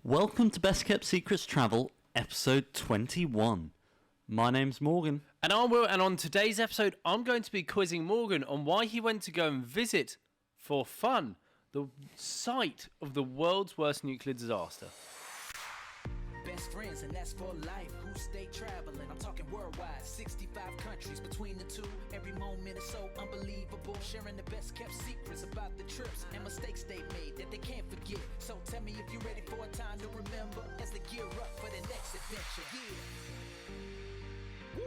Welcome to Best Kept Secrets Travel, episode 21. My name's Morgan. And I'm Will, and on today's episode, I'm going to be quizzing Morgan on why he went to go and visit, for fun, the site of the world's worst nuclear disaster. Best friends, and that's for life. Who stay traveling? I'm talking worldwide, 65 countries between the two. Every moment is so unbelievable. Sharing the best kept secrets about the trips and mistakes they made that they can't forget. So tell me if you're ready for a time to remember as they gear up for the next adventure. Yeah. Woo!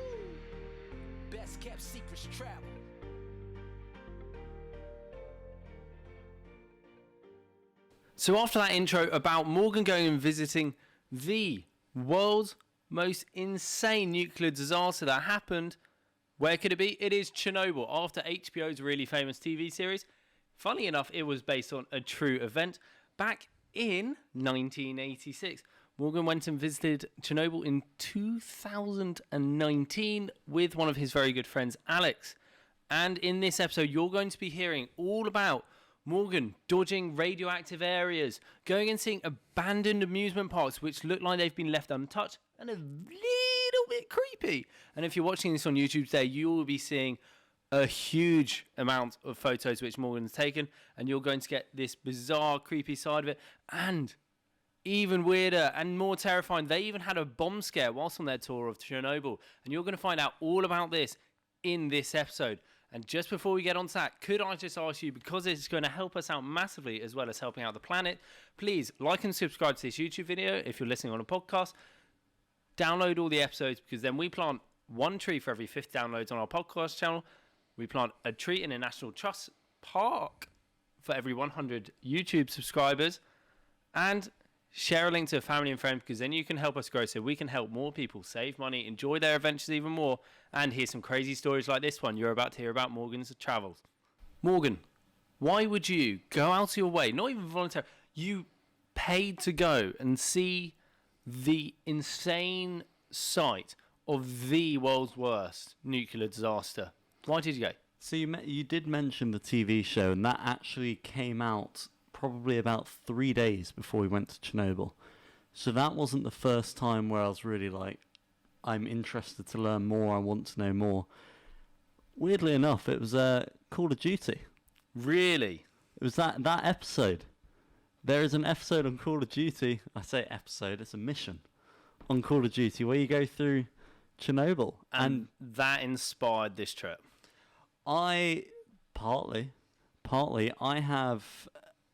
Best kept secrets travel. So after that intro about Morgan going and visiting the world's most insane nuclear disaster that happened, where could it be? It is Chernobyl, after HBO's really famous TV series. Funnily enough, it was based on a true event. Back in 1986, Morgan went and visited Chernobyl in 2019 with one of his very good friends, Alex. And in this episode, you're going to be hearing all about Morgan dodging radioactive areas, going and seeing abandoned amusement parks which look like they've been left untouched and a little bit creepy. And if you're watching this on YouTube today, you will be seeing a huge amount of photos which Morgan's taken, and you're going to get this bizarre, creepy side of it. And even weirder and more terrifying, they even had a bomb scare whilst on their tour of Chernobyl. And you're going to find out all about this in this episode. And just before we get on to that, could I just ask you, because it's going to help us out massively as well as helping out the planet, please like and subscribe to this YouTube video if you're listening on a podcast. Download all the episodes, because then we plant one tree for every 50 downloads on our podcast channel. We plant a tree in a National Trust park for every 100 YouTube subscribers. And share a link to a family and friend, because then you can help us grow so we can help more people save money, enjoy their adventures even more, and hear some crazy stories like this one you're about to hear about Morgan's travels. Morgan, why would you go out of your way, not even voluntarily, you paid to go and see the insane site of the world's worst nuclear disaster? Why did you go? So you did mention the TV show, and that actually came out probably about 3 days before we went to Chernobyl. So that wasn't the first time where I was really like, I'm interested to learn more, I want to know more. Weirdly enough, it was Call of Duty. Really? It was that episode. There is an episode on Call of Duty, I say episode, it's a mission on Call of Duty where you go through Chernobyl. And that inspired this trip? Partly,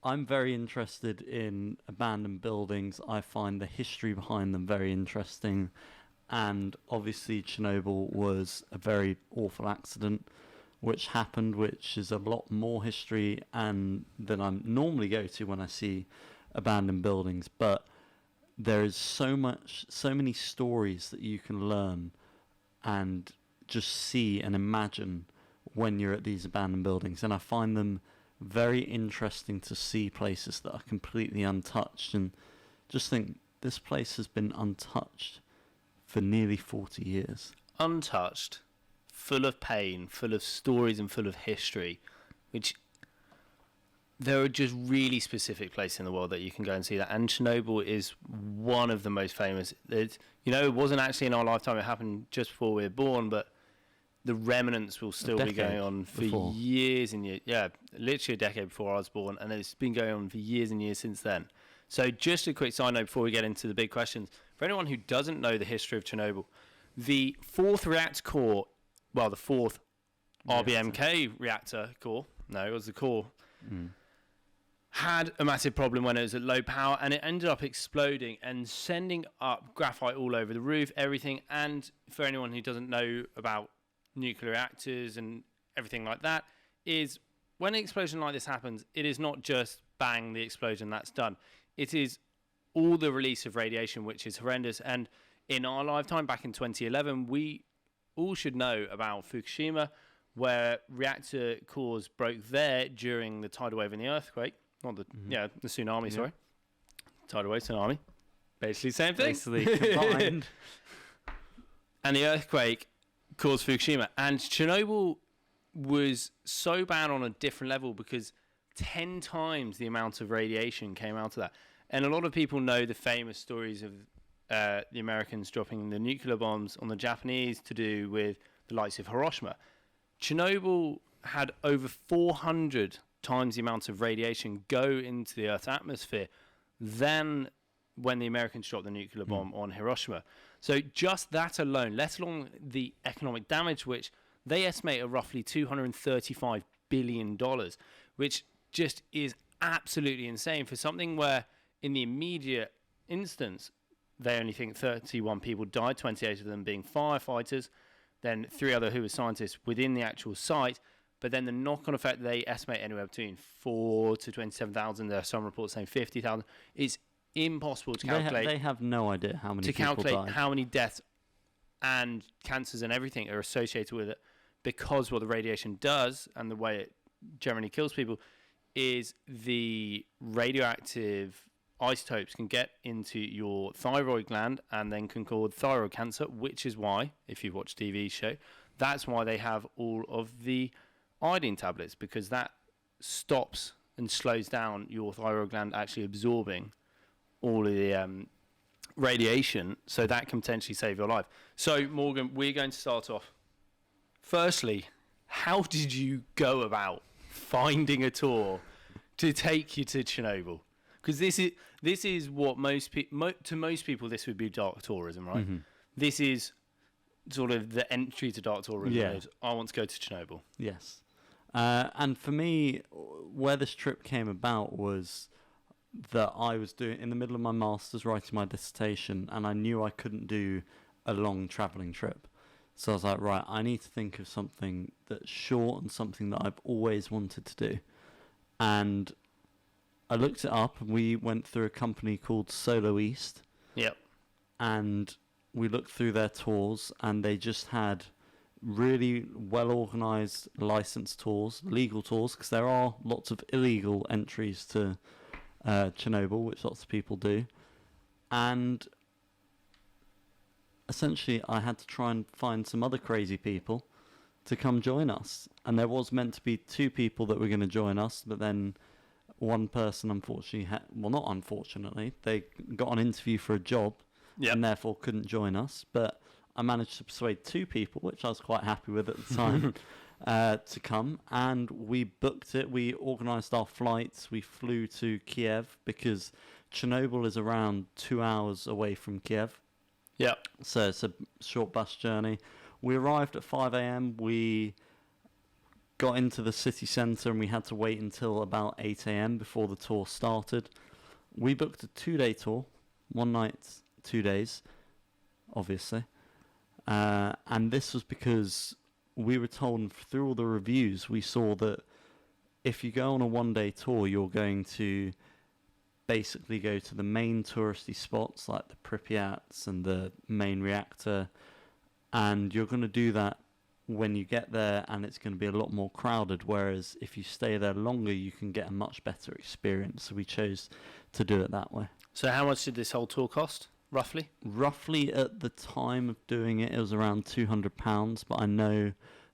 I'm very interested in abandoned buildings. I find the history behind them very interesting. And obviously Chernobyl was a very awful accident which happened, which is a lot more history than I normally go to when I see abandoned buildings. But there is so many stories that you can learn and just see and imagine when you're at these abandoned buildings. And I find them very interesting to see places that are completely untouched, and just think this place has been untouched for nearly 40 years. Untouched, full of pain, full of stories and full of history, which there are just really specific places in the world that you can go and see that. And Chernobyl is one of the most famous. It wasn't actually in our lifetime, it happened just before we were born, but the remnants will still be going on for years and years. Yeah, literally a decade before I was born, and it's been going on for years and years since then. So just a quick side note before we get into the big questions. For anyone who doesn't know the history of Chernobyl, the fourth reactor core, the fourth RBMK reactor core, no, it was the core, had a massive problem when it was at low power, and it ended up exploding and sending up graphite all over the roof, everything. And for anyone who doesn't know about nuclear reactors and everything like that, is when an explosion like this happens, it is not just bang, the explosion, that's done. It is all the release of radiation, which is horrendous. And in our lifetime, back in 2011, we all should know about Fukushima, where reactor cores broke there during the tidal wave and the earthquake. Not the the tsunami, sorry. Tidal wave, tsunami. Basically same thing. Basically combined. And the earthquake caused Fukushima. And Chernobyl was so bad on a different level because 10 times the amount of radiation came out of that. And a lot of people know the famous stories of the Americans dropping the nuclear bombs on the Japanese to do with the likes of Hiroshima. Chernobyl had over 400 times the amount of radiation go into the Earth's atmosphere than when the Americans dropped the nuclear bomb on Hiroshima. So just that alone, let alone the economic damage, which they estimate at roughly $235 billion, which just is absolutely insane for something where in the immediate instance, they only think 31 people died, 28 of them being firefighters, then 3 other who were scientists within the actual site. But then the knock-on effect, they estimate anywhere between 4 to 27,000. There are some reports saying 50,000. It's impossible to calculate. They have no idea how many to people calculate died. how many deaths and cancers and everything are associated with it, because what the radiation does and the way it generally kills people is the radioactive isotopes can get into your thyroid gland and then can cause thyroid cancer, which is why, if you've watched TV show, that's why they have all of the iodine tablets, because that stops and slows down your thyroid gland actually absorbing all of the radiation, so that can potentially save your life. So, Morgan, we're going to start off. Firstly, how did you go about finding a tour to take you to Chernobyl? Because this is what to most people this would be dark tourism, right? Mm-hmm. This is sort of the entry to dark tourism. Yeah. I want to go to Chernobyl. Yes. And for me, where this trip came about was that I was doing in the middle of my master's, writing my dissertation, and I knew I couldn't do a long travelling trip. So I was like, right, I need to think of something that's short and something that I've always wanted to do. And I looked it up, and we went through a company called Solo East. Yep. And we looked through their tours, and they just had really well-organised licensed tours, legal tours, because there are lots of illegal entries to Chernobyl, which lots of people do. And essentially, I had to try and find some other crazy people to come join us. And there was meant to be 2 people that were going to join us, but then one person, unfortunately, not unfortunately, they got an interview for a job, and therefore couldn't join us. But I managed to persuade 2 people, which I was quite happy with at the time, to come. And we booked it. We organised our flights. We flew to Kiev, because Chernobyl is around 2 hours away from Kiev. Yeah. So it's a short bus journey. We arrived at 5 a.m. We got into the city centre, and we had to wait until about 8 a.m. before the tour started. We booked a 2-day tour, 1 night, 2 days, obviously. And this was because we were told through all the reviews, we saw that if you go on a 1-day tour, you're going to basically go to the main touristy spots like the Pripyats and the main reactor, and you're going to do that when you get there, and it's going to be a lot more crowded, whereas if you stay there longer, you can get a much better experience. So we chose to do it that way. So how much did this whole tour cost, roughly? Roughly at the time of doing it, it was around £200, but I know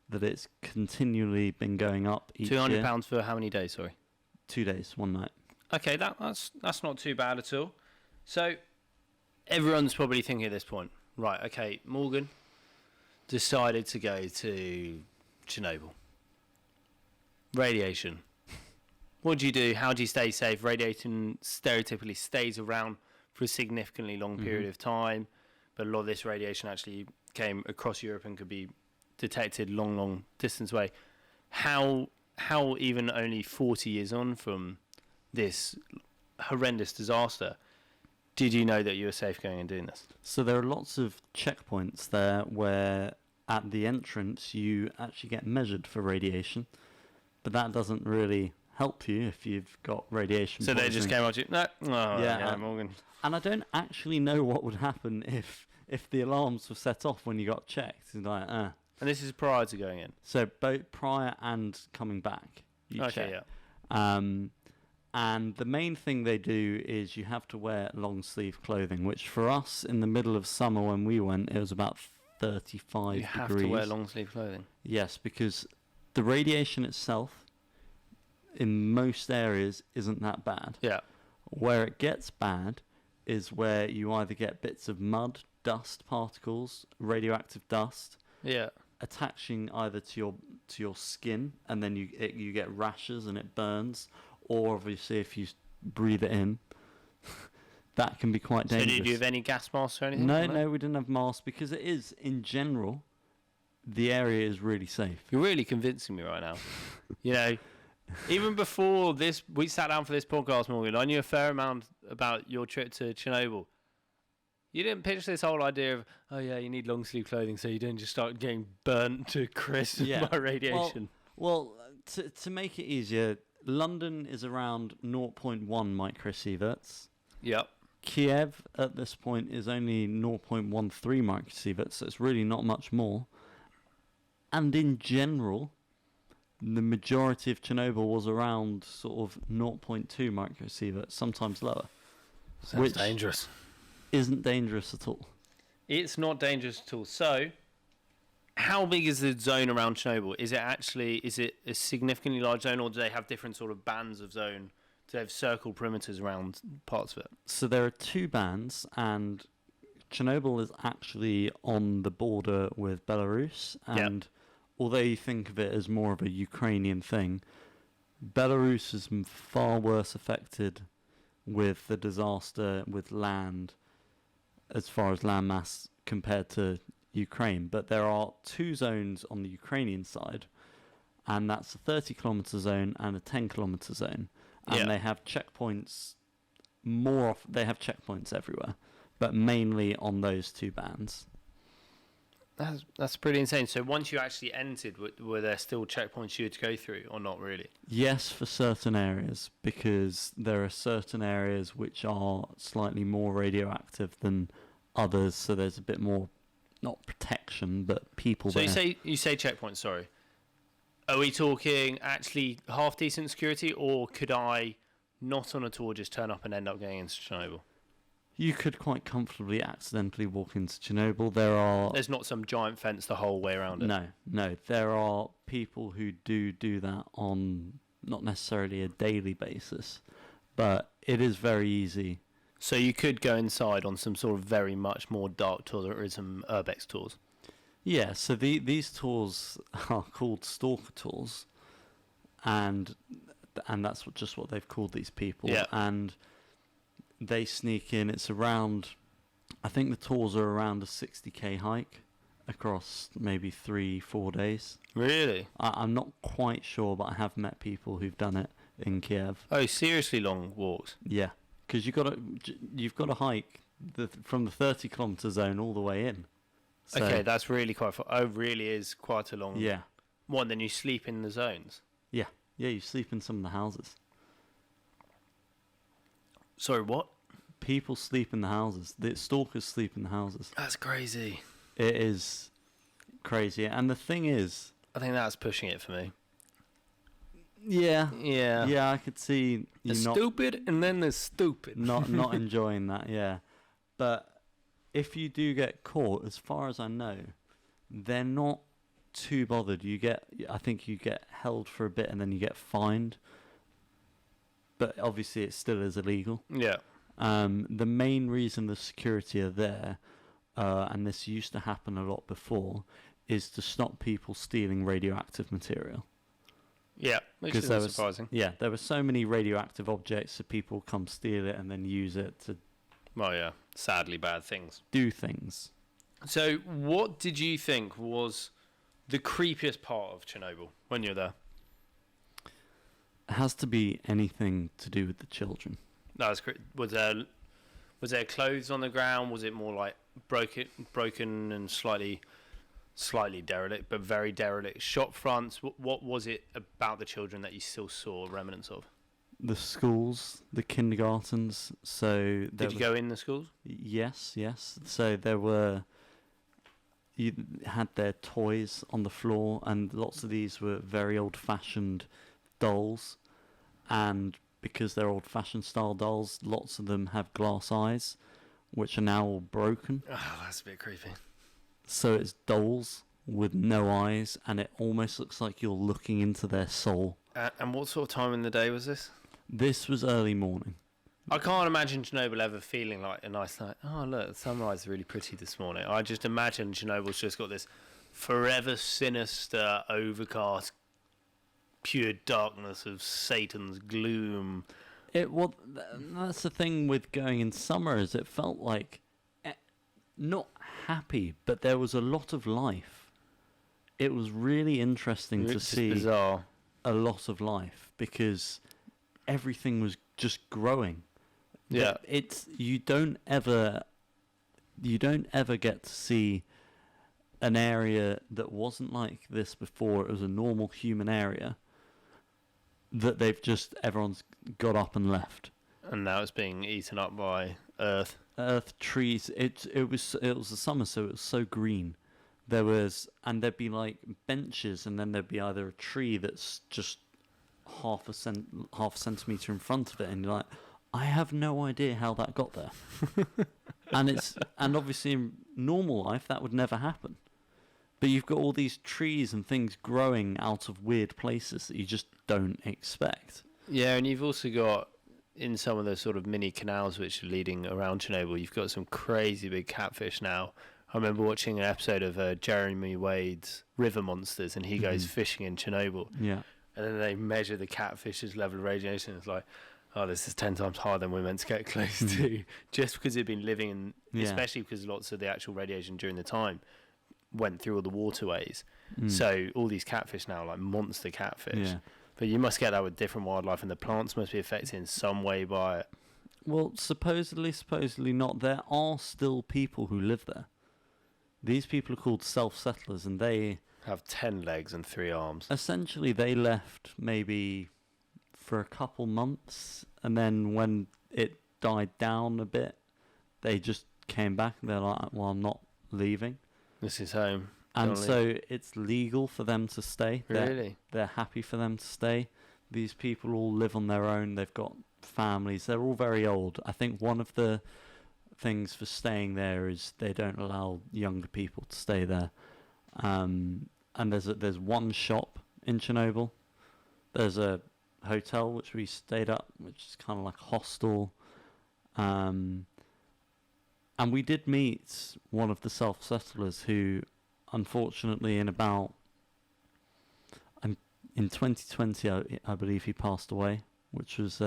that it's continually been going up each year. £200 for how many days, sorry? 2 days, 1 night. Okay, that's not too bad at all. So everyone's probably thinking at this point, right, okay, Morgan decided to go to Chernobyl. Radiation. What do you do? How do you stay safe? Radiation stereotypically stays around for a significantly long period of time, but a lot of this radiation actually came across Europe and could be detected long distance away. How even only 40 years on from this horrendous disaster, did you know that you were safe going and doing this? So there are lots of checkpoints there where at the entrance you actually get measured for radiation, but that doesn't really help you if you've got radiation So poisoning. they just came up to you, no, yeah, Morgan. And I don't actually know what would happen if the alarms were set off when you got checked. It's like, And this is prior to going in? So both prior and coming back, you check. Yeah. And the main thing they do is you have to wear long sleeve clothing, which for us in the middle of summer when we went, it was about 35 degrees. You have to wear long sleeve clothing? Yes, because the radiation itself in most areas isn't that bad. Yeah. Where it gets bad is where you either get bits of mud, dust particles, radioactive dust, Yeah. attaching either to your skin, and then you get rashes and it burns, or obviously if you breathe it in, that can be quite dangerous. So did you have any gas masks or anything? No, we didn't have masks because it is, in general, the area is really safe. You're really convincing me right now. You know, even before this, we sat down for this podcast, Morgan. I knew a fair amount about your trip to Chernobyl. You didn't pitch this whole idea of, oh yeah, you need long sleeve clothing so you don't just start getting burnt to crisp by radiation. Well, to make it easier, London is around 0.1 microsieverts. Yep. Kiev at this point is only 0.13 microsieverts, so it's really not much more. And in general, the majority of Chernobyl was around sort of 0.2 microsieverts, sometimes lower. Sounds dangerous. Isn't dangerous at all. It's not dangerous at all. So, how big is the zone around Chernobyl? Is it a significantly large zone, or do they have different sort of bands of zone? Do they have circle perimeters around parts of it? So there are two bands, and Chernobyl is actually on the border with Belarus, and although you think of it as more of a Ukrainian thing, Belarus is far worse affected with the disaster with land, as far as landmass compared to Ukraine. But there are two zones on the Ukrainian side, and that's a 30-kilometer zone and a 10-kilometer zone. And they have checkpoints they have checkpoints everywhere, but mainly on those two bands. That's pretty insane. So once you actually entered, were there still checkpoints you had to go through, or not really? Yes, for certain areas, because there are certain areas which are slightly more radioactive than others, so there's a bit more, not protection, but people there. So you say checkpoints, sorry. Are we talking actually half decent security, or could I, not on a tour, just turn up and end up going into Chernobyl? You could quite comfortably accidentally walk into Chernobyl. There's not some giant fence the whole way around it. No. There are people who do that on not necessarily a daily basis, but it is very easy. So you could go inside on some sort of very much more dark tours, or some urbex tours. Yeah, so these tours are called stalker tours, and that's just what they've called these people. Yeah. And they sneak in. It's around, I think the tours are around a 60k hike across maybe 3-4 days. Really? I'm not quite sure, but I have met people who've done it in Kiev. Oh, seriously long walks? Yeah, because you've got to hike from the 30-kilometer zone all the way in. So, okay, that's really quite far. Oh, really is quite a long... Yeah. What, then you sleep in the zones? Yeah, you sleep in some of the houses. Sorry, what? People sleep in the houses. The stalkers sleep in the houses. That's crazy. It is crazy. And the thing is... I think that's pushing it for me. Yeah. Yeah. Yeah, I could see you there's not... stupid, and then there's stupid. Not enjoying that, yeah. But if you do get caught, as far as I know, they're not too bothered. I think you get held for a bit and then you get fined. But obviously it still is illegal. Yeah. The main reason the security are there, and this used to happen a lot before, is to stop people stealing radioactive material. Yeah, which isn't surprising. Yeah, there were so many radioactive objects, so people come steal it and then use it to... Well, yeah, sadly bad things. Do things. So what did you think was the creepiest part of Chernobyl when you were there? It has to be anything to do with the children. That was great. Was there clothes on the ground? Was it more like broken and slightly derelict, but very derelict shop fronts? What was it about the children that you still saw remnants of? The schools, the kindergartens. So did you go in the schools? Yes. So you had their toys on the floor, and lots of these were very old-fashioned dolls, and because they're old-fashioned style dolls, lots of them have glass eyes, which are now all broken. Oh, that's a bit creepy. So it's dolls with no eyes, and it almost looks like you're looking into their soul. And what sort of time in the day was this? This was early morning. I can't imagine Chernobyl ever feeling like a nice night. Oh, look, the sunrise is really pretty this morning. I just imagine Chernobyl's just got this forever sinister, overcast, pure darkness of Satan's gloom. That's the thing with going in summer, is it felt like not happy, but there was a lot of life. It was really interesting to see bizarre. a lot of life because everything was just growing. Yeah, You don't ever get to see an area that wasn't like this before. It was a normal human area that everyone's got up and left. And now it's being eaten up by Earth. Trees. It was the summer, so it was so green. There'd be like benches, and then there'd be either a tree that's just half a centimeter in front of it, and you're like, I have no idea how that got there. and obviously in normal life that would never happen. But you've got all these trees and things growing out of weird places that you just don't expect. Yeah, and you've also got, in some of those sort of mini canals which are leading around Chernobyl, you've got some crazy big catfish now. I remember watching an episode of Jeremy Wade's River Monsters, and he goes fishing in Chernobyl. Yeah. And then they measure the catfish's level of radiation. It's like, oh, this is 10 times higher than we're meant to get close to. Just because they've been living in, especially because lots of the actual radiation during the time went through all the waterways. So all these catfish now are like monster catfish. Yeah. But you must get that with different wildlife, and the plants must be affected in some way by it. Well, supposedly not. There are still people who live there. These people are called self-settlers, and they Have 10 legs and 3 arms. essentially they left maybe for a couple months, and then when it died down a bit, they just came back and they're like, well, I'm not leaving. This is home. And Don't so it's legal for them to stay. Really? They're happy for them to stay. These people all live on their own. They've got families. They're all very old. I think one of the things for staying there is they don't allow younger people to stay there. And there's one shop in Chernobyl. There's a hotel which we stayed at, which is kind of like a hostel. And we did meet one of the self-settlers who, unfortunately, in 2020, I believe he passed away, which was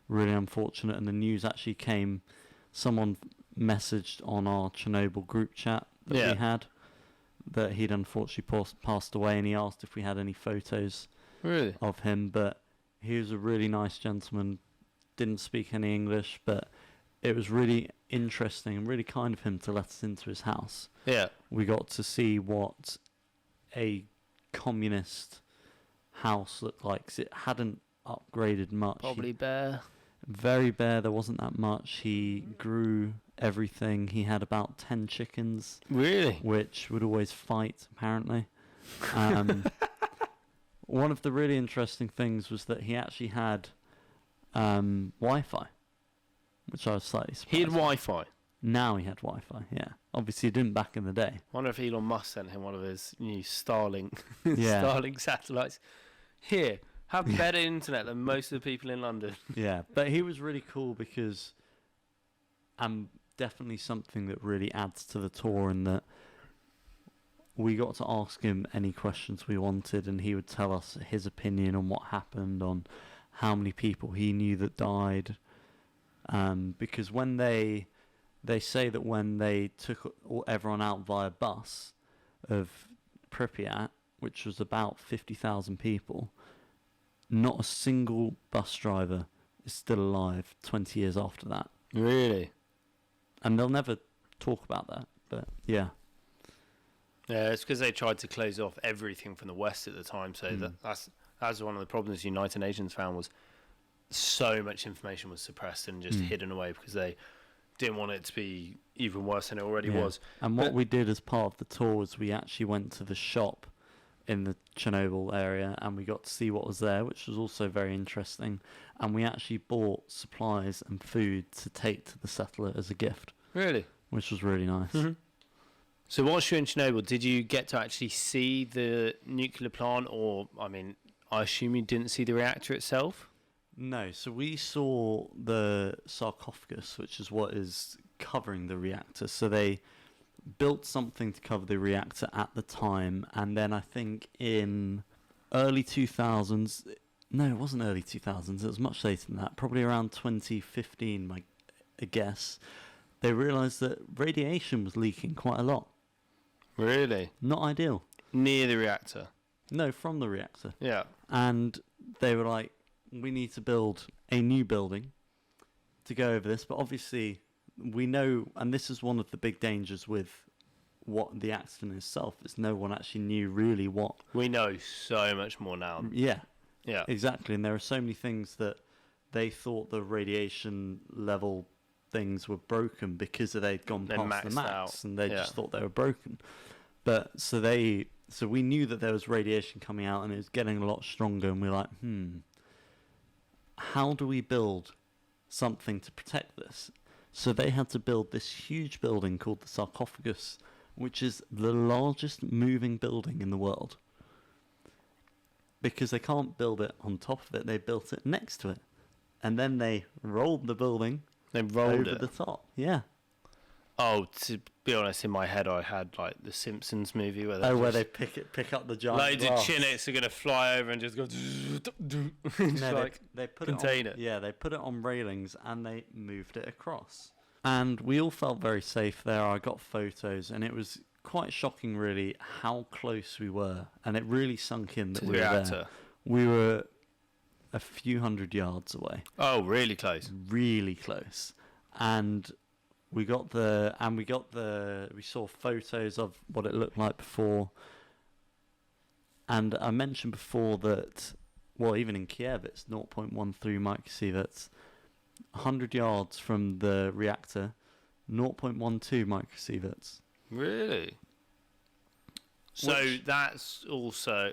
really unfortunate. And the news actually came, someone messaged on our Chernobyl group chat that we had that he'd unfortunately passed away, and he asked if we had any photos of him. But he was a really nice gentleman, didn't speak any English, but it was really interesting and really kind of him to let us into his house. Yeah. We got to see what a communist house looked like, 'cause it hadn't upgraded much. Probably bare. Very bare. There wasn't that much. He grew everything. He had about 10 chickens. Really? Which would always fight, apparently. One of the really interesting things was that he actually had Wi-Fi, which I was slightly surprised. He had Wi-Fi. Now he had Wi-Fi, yeah. Obviously he didn't back in the day. I wonder if Elon Musk sent him one of his new Starlink Yeah. Starlink satellites. Here, have better internet than most of the people in London. Yeah, but he was really cool because definitely something that really adds to the tour, in that we got to ask him any questions we wanted, and he would tell us his opinion on what happened, on how many people he knew that died. Because when they say that when they took everyone out via bus of Pripyat, which was about 50,000 people, not a single bus driver is still alive 20 years after that. Really? And they'll never talk about that, but yeah. Yeah, it's because they tried to close off everything from the West at the time. So that's one of the problems United Nations found, was so much information was suppressed and just hidden away because they didn't want it to be even worse than it already was. And what we did as part of the tour was we actually went to the shop in the Chernobyl area, and we got to see what was there, which was also very interesting. And we actually bought supplies and food to take to the settler as a gift. Really? Which was really nice. Mm-hmm. So whilst you're in Chernobyl, did you get to actually see the nuclear plant, or, I mean, I assume you didn't see the reactor itself? No, so we saw the sarcophagus, which is what is covering the reactor. So they built something to cover the reactor at the time, and then I think in early 2000s, no, it wasn't early 2000s, it was much later than that, probably around 2015, I guess, they realised that radiation was leaking quite a lot. Really? Not ideal. Near the reactor? No, from the reactor. Yeah. And they were like, we need to build a new building to go over this, but obviously we know, and this is one of the big dangers with what the accident itself is, no one actually knew really what. We know so much more now. Yeah, Yeah. exactly. And there are so many things that they thought the radiation level things were broken because they'd gone They're past the maxed max, out. and they Yeah. just thought they were broken. But so we knew that there was radiation coming out, and it was getting a lot stronger, and we were like, how do we build something to protect this? So they had to build this huge building called the Sarcophagus, which is the largest moving building in the world. Because they can't build it on top of it, they built it next to it. And then they rolled the building They rolled over it. the top. Yeah. Oh, to be honest, in my head I had like the Simpsons movie where Where just, they pick up the giant loads of glass. Chinnets are gonna fly over and just go. Just No, like they put contain it on, it. Yeah, they put it on railings and they moved it across. And we all felt very safe there. I got photos, and it was quite shocking, really, how close we were. And it really sunk in that to we the were reactor. there. We were a few hundred yards away, Oh, really close. really close. And we saw photos of what it looked like before. And I mentioned before that, well, even in Kiev, it's 0.13 microsieverts. 100 yards from the reactor, 0.12 microsieverts. Really? So Which- that's also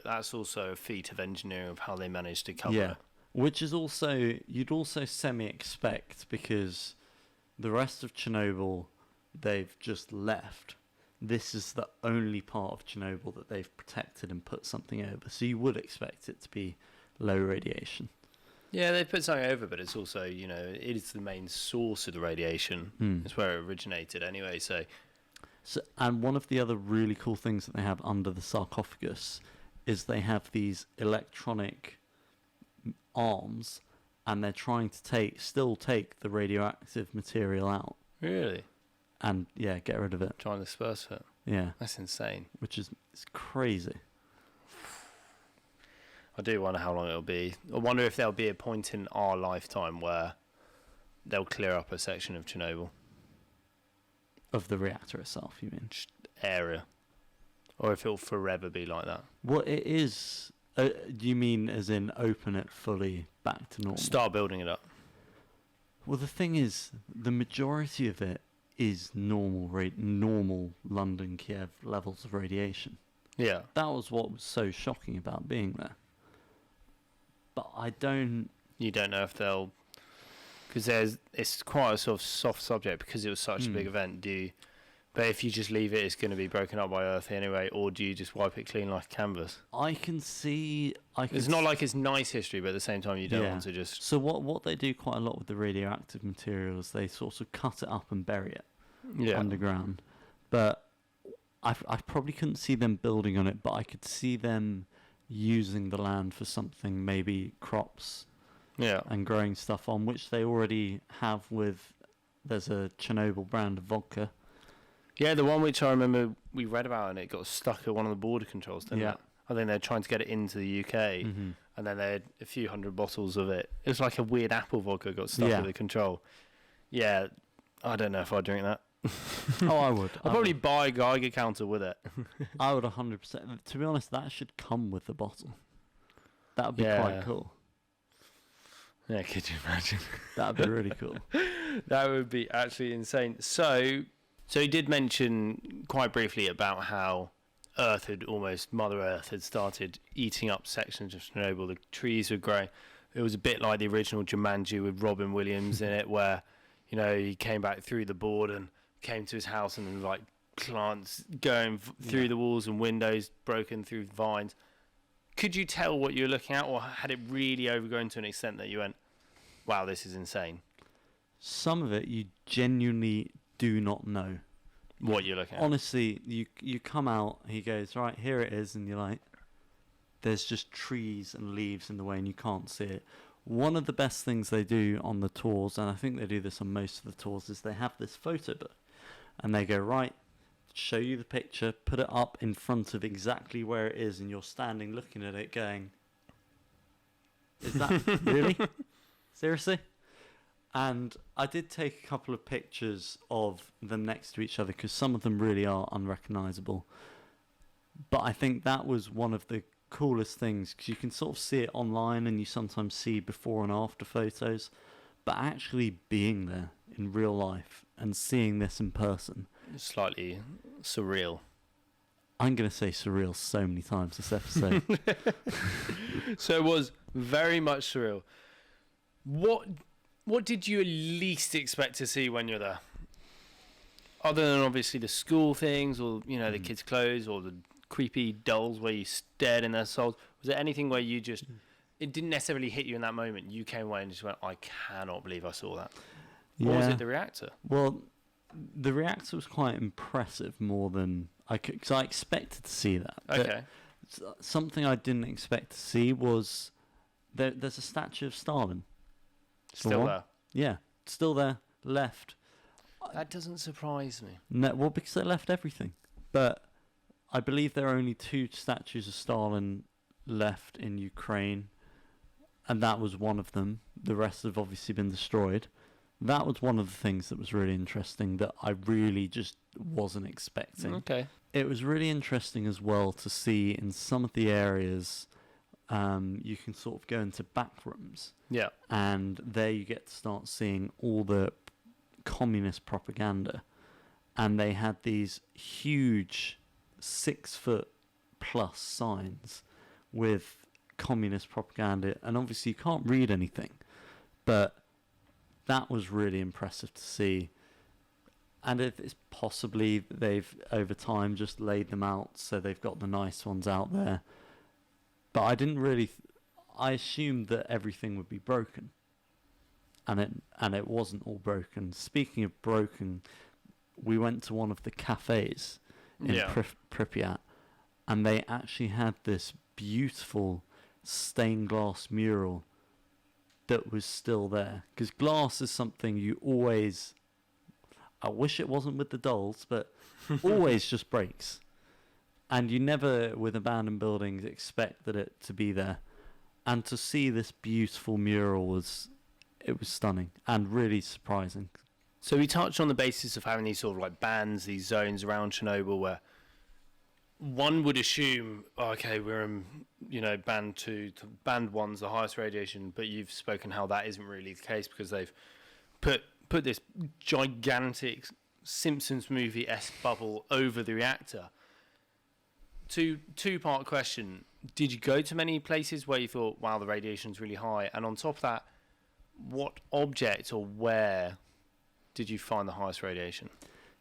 a feat of engineering of how they managed to cover Yeah, it. which is also, you'd also semi-expect, because the rest of Chernobyl, they've just left. This is the only part of Chernobyl that they've protected and put something over. So you would expect it to be low radiation. Yeah, they put something over, but it's also, it is the main source of the radiation. It's where it originated anyway, so... So, and one of the other really cool things that they have under the sarcophagus is they have these electronic arms, and they're trying to still take the radioactive material out Really? and get rid of it. Trying to disperse it. Yeah, That's insane. which is it's crazy. I do wonder how long it'll be. I wonder if there'll be a point in our lifetime where they'll clear up a section of Chernobyl Of the reactor itself, you mean? area. Or if it'll forever be like that. Well, it is. Do you mean as in open it fully back to normal? Start building it up. Well, the thing is, the majority of it is normal London, Kiev levels of radiation. Yeah. That was what was so shocking about being there. But I don't... You don't know if they'll... Because it's quite a sort of soft subject because it was such a big event. But if you just leave it, it's going to be broken up by Earth anyway, or do you just wipe it clean like a canvas? I can see... It's not like it's nice history, but at the same time you don't want to just... So what they do quite a lot with the radioactive material is they sort of cut it up and bury it underground. But I probably couldn't see them building on it, but I could see them using the land for something, maybe crops and growing stuff on, which they already have with... There's a Chernobyl brand of vodka. Yeah, the one which I remember we read about and it got stuck at one of the border controls, didn't it? I think they're trying to get it into the UK, and then they had a few hundred bottles of it. It was like a weird apple vodka got stuck at the control. Yeah, I don't know if I'd drink that. Oh, I would. I'd probably buy a Geiger counter with it. I would 100%. To be honest, that should come with the bottle. That would be quite cool. Yeah, could you imagine? That would be really cool. That would be actually insane. So he did mention quite briefly about how Mother Earth had started eating up sections of Chernobyl. The trees were growing. It was a bit like the original Jumanji with Robin Williams in it, where, he came back through the board and came to his house and then, like, plants going through the walls and windows broken through vines. Could you tell what you were looking at, or had it really overgrown to an extent that you went, wow, this is insane. Some of it you genuinely do not know. What you're looking at. Honestly, you come out, he goes, right, here it is, and you're like, there's just trees and leaves in the way and you can't see it. One of the best things they do on the tours, and I think they do this on most of the tours, is they have this photo book. And they go, right, show you the picture, put it up in front of exactly where it is, and you're standing looking at it going, is that really? Seriously? And I did take a couple of pictures of them next to each other because some of them really are unrecognisable. But I think that was one of the coolest things because you can sort of see it online and you sometimes see before and after photos, but actually being there in real life and seeing this in person, Slightly surreal. I'm going to say surreal so many times this episode. So it was very much surreal. What did you least expect to see when you're there? Other than obviously the school things or, the kids' clothes or the creepy dolls where you stared in their souls. Was there anything where you just, it didn't necessarily hit you in that moment? You came away and just went, I cannot believe I saw that. Yeah. Or was it the reactor? Well, the reactor was quite impressive more than because I expected to see that. Okay. But something I didn't expect to see was there's a statue of Stalin. Still there. Yeah, still there, left. That doesn't surprise me. No, well, because they left everything. But I believe there are only 2 statues of Stalin left in Ukraine, and that was one of them. The rest have obviously been destroyed. That was one of the things that was really interesting that I really just wasn't expecting. Okay. It was really interesting as well to see in some of the areas you can sort of go into back rooms. Yeah. And there you get to start seeing all the communist propaganda. And they had these huge 6-foot plus signs with communist propaganda. And obviously you can't read anything. But that was really impressive to see. And it's possibly they've, over time, just laid them out so they've got the nice ones out there. But I didn't really... I assumed that everything would be broken. And it wasn't all broken. Speaking of broken, we went to one of the cafes in Pripyat. And they actually had this beautiful stained glass mural that was still there. Because glass is something you always... I wish it wasn't with the dolls, but always just breaks. And you never, with abandoned buildings, expected it to be there. And to see this beautiful mural was stunning and really surprising. So we touched on the basis of having these sort of like bands, these zones around Chernobyl where one would assume, okay, we're in, band 2, band 1's the highest radiation, but you've spoken how that isn't really the case because they've put this gigantic Simpsons movie-esque bubble over the reactor. Two-part question. Did you go to many places where you thought, wow, the radiation's really high? And on top of that, what object or where did you find the highest radiation?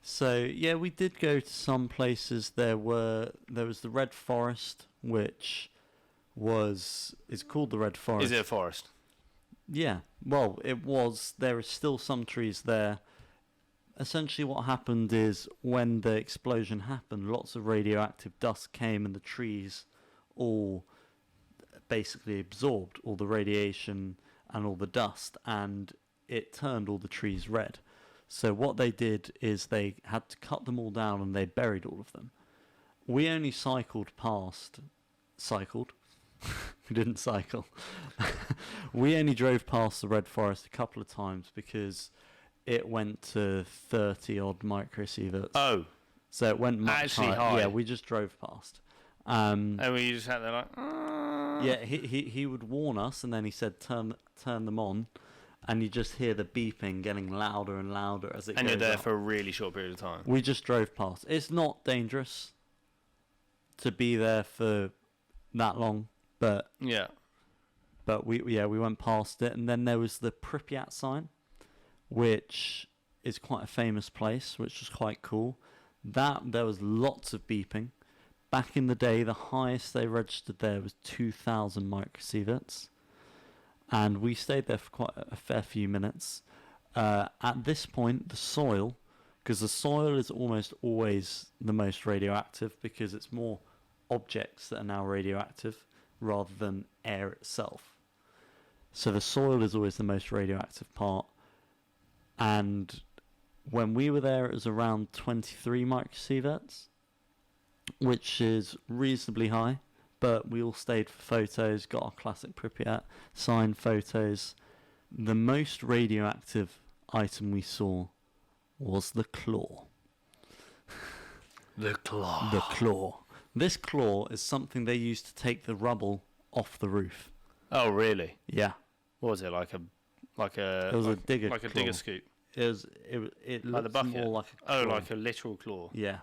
So, yeah, we did go to some places. There was the Red Forest, which is called the Red Forest. Is it a forest? Yeah, well, it was. There are still some trees there. Essentially what happened is when the explosion happened, lots of radioactive dust came and the trees all basically absorbed all the radiation and all the dust, and it turned all the trees red. So what they did is they had to cut them all down and they buried all of them. We only cycled. We didn't cycle. We only drove past the Red Forest a couple of times because it went to 30 odd microsieverts. Oh. So it went much actually higher. high. Yeah, we just drove past. And we just sat there like... Yeah, he would warn us and then he said turn them on, and you just hear the beeping getting louder and louder as it goes. And you're there up. for a really short period of time. We just drove past. It's not dangerous to be there for that long, but we went past it. And then there was the Pripyat sign, which is quite a famous place, which was quite cool. There was lots of beeping. Back in the day, the highest they registered there was 2,000 microsieverts. and we stayed there for quite a fair few minutes. At this point, the soil, because the soil is almost always the most radioactive because it's more objects that are now radioactive rather than air itself. So the soil is always the most radioactive part. And when we were there, it was around 23 microsieverts, which is reasonably high. But we all stayed for photos, got our classic Pripyat, signed photos. The most radioactive item we saw was the claw. The claw. The claw. This claw is something they used to take the rubble off the roof. Oh, really? Yeah. What was it, like a It was a digger like a claw. digger scoop? It Like the looked bucket? more like a claw. Oh, like a literal claw? Yeah.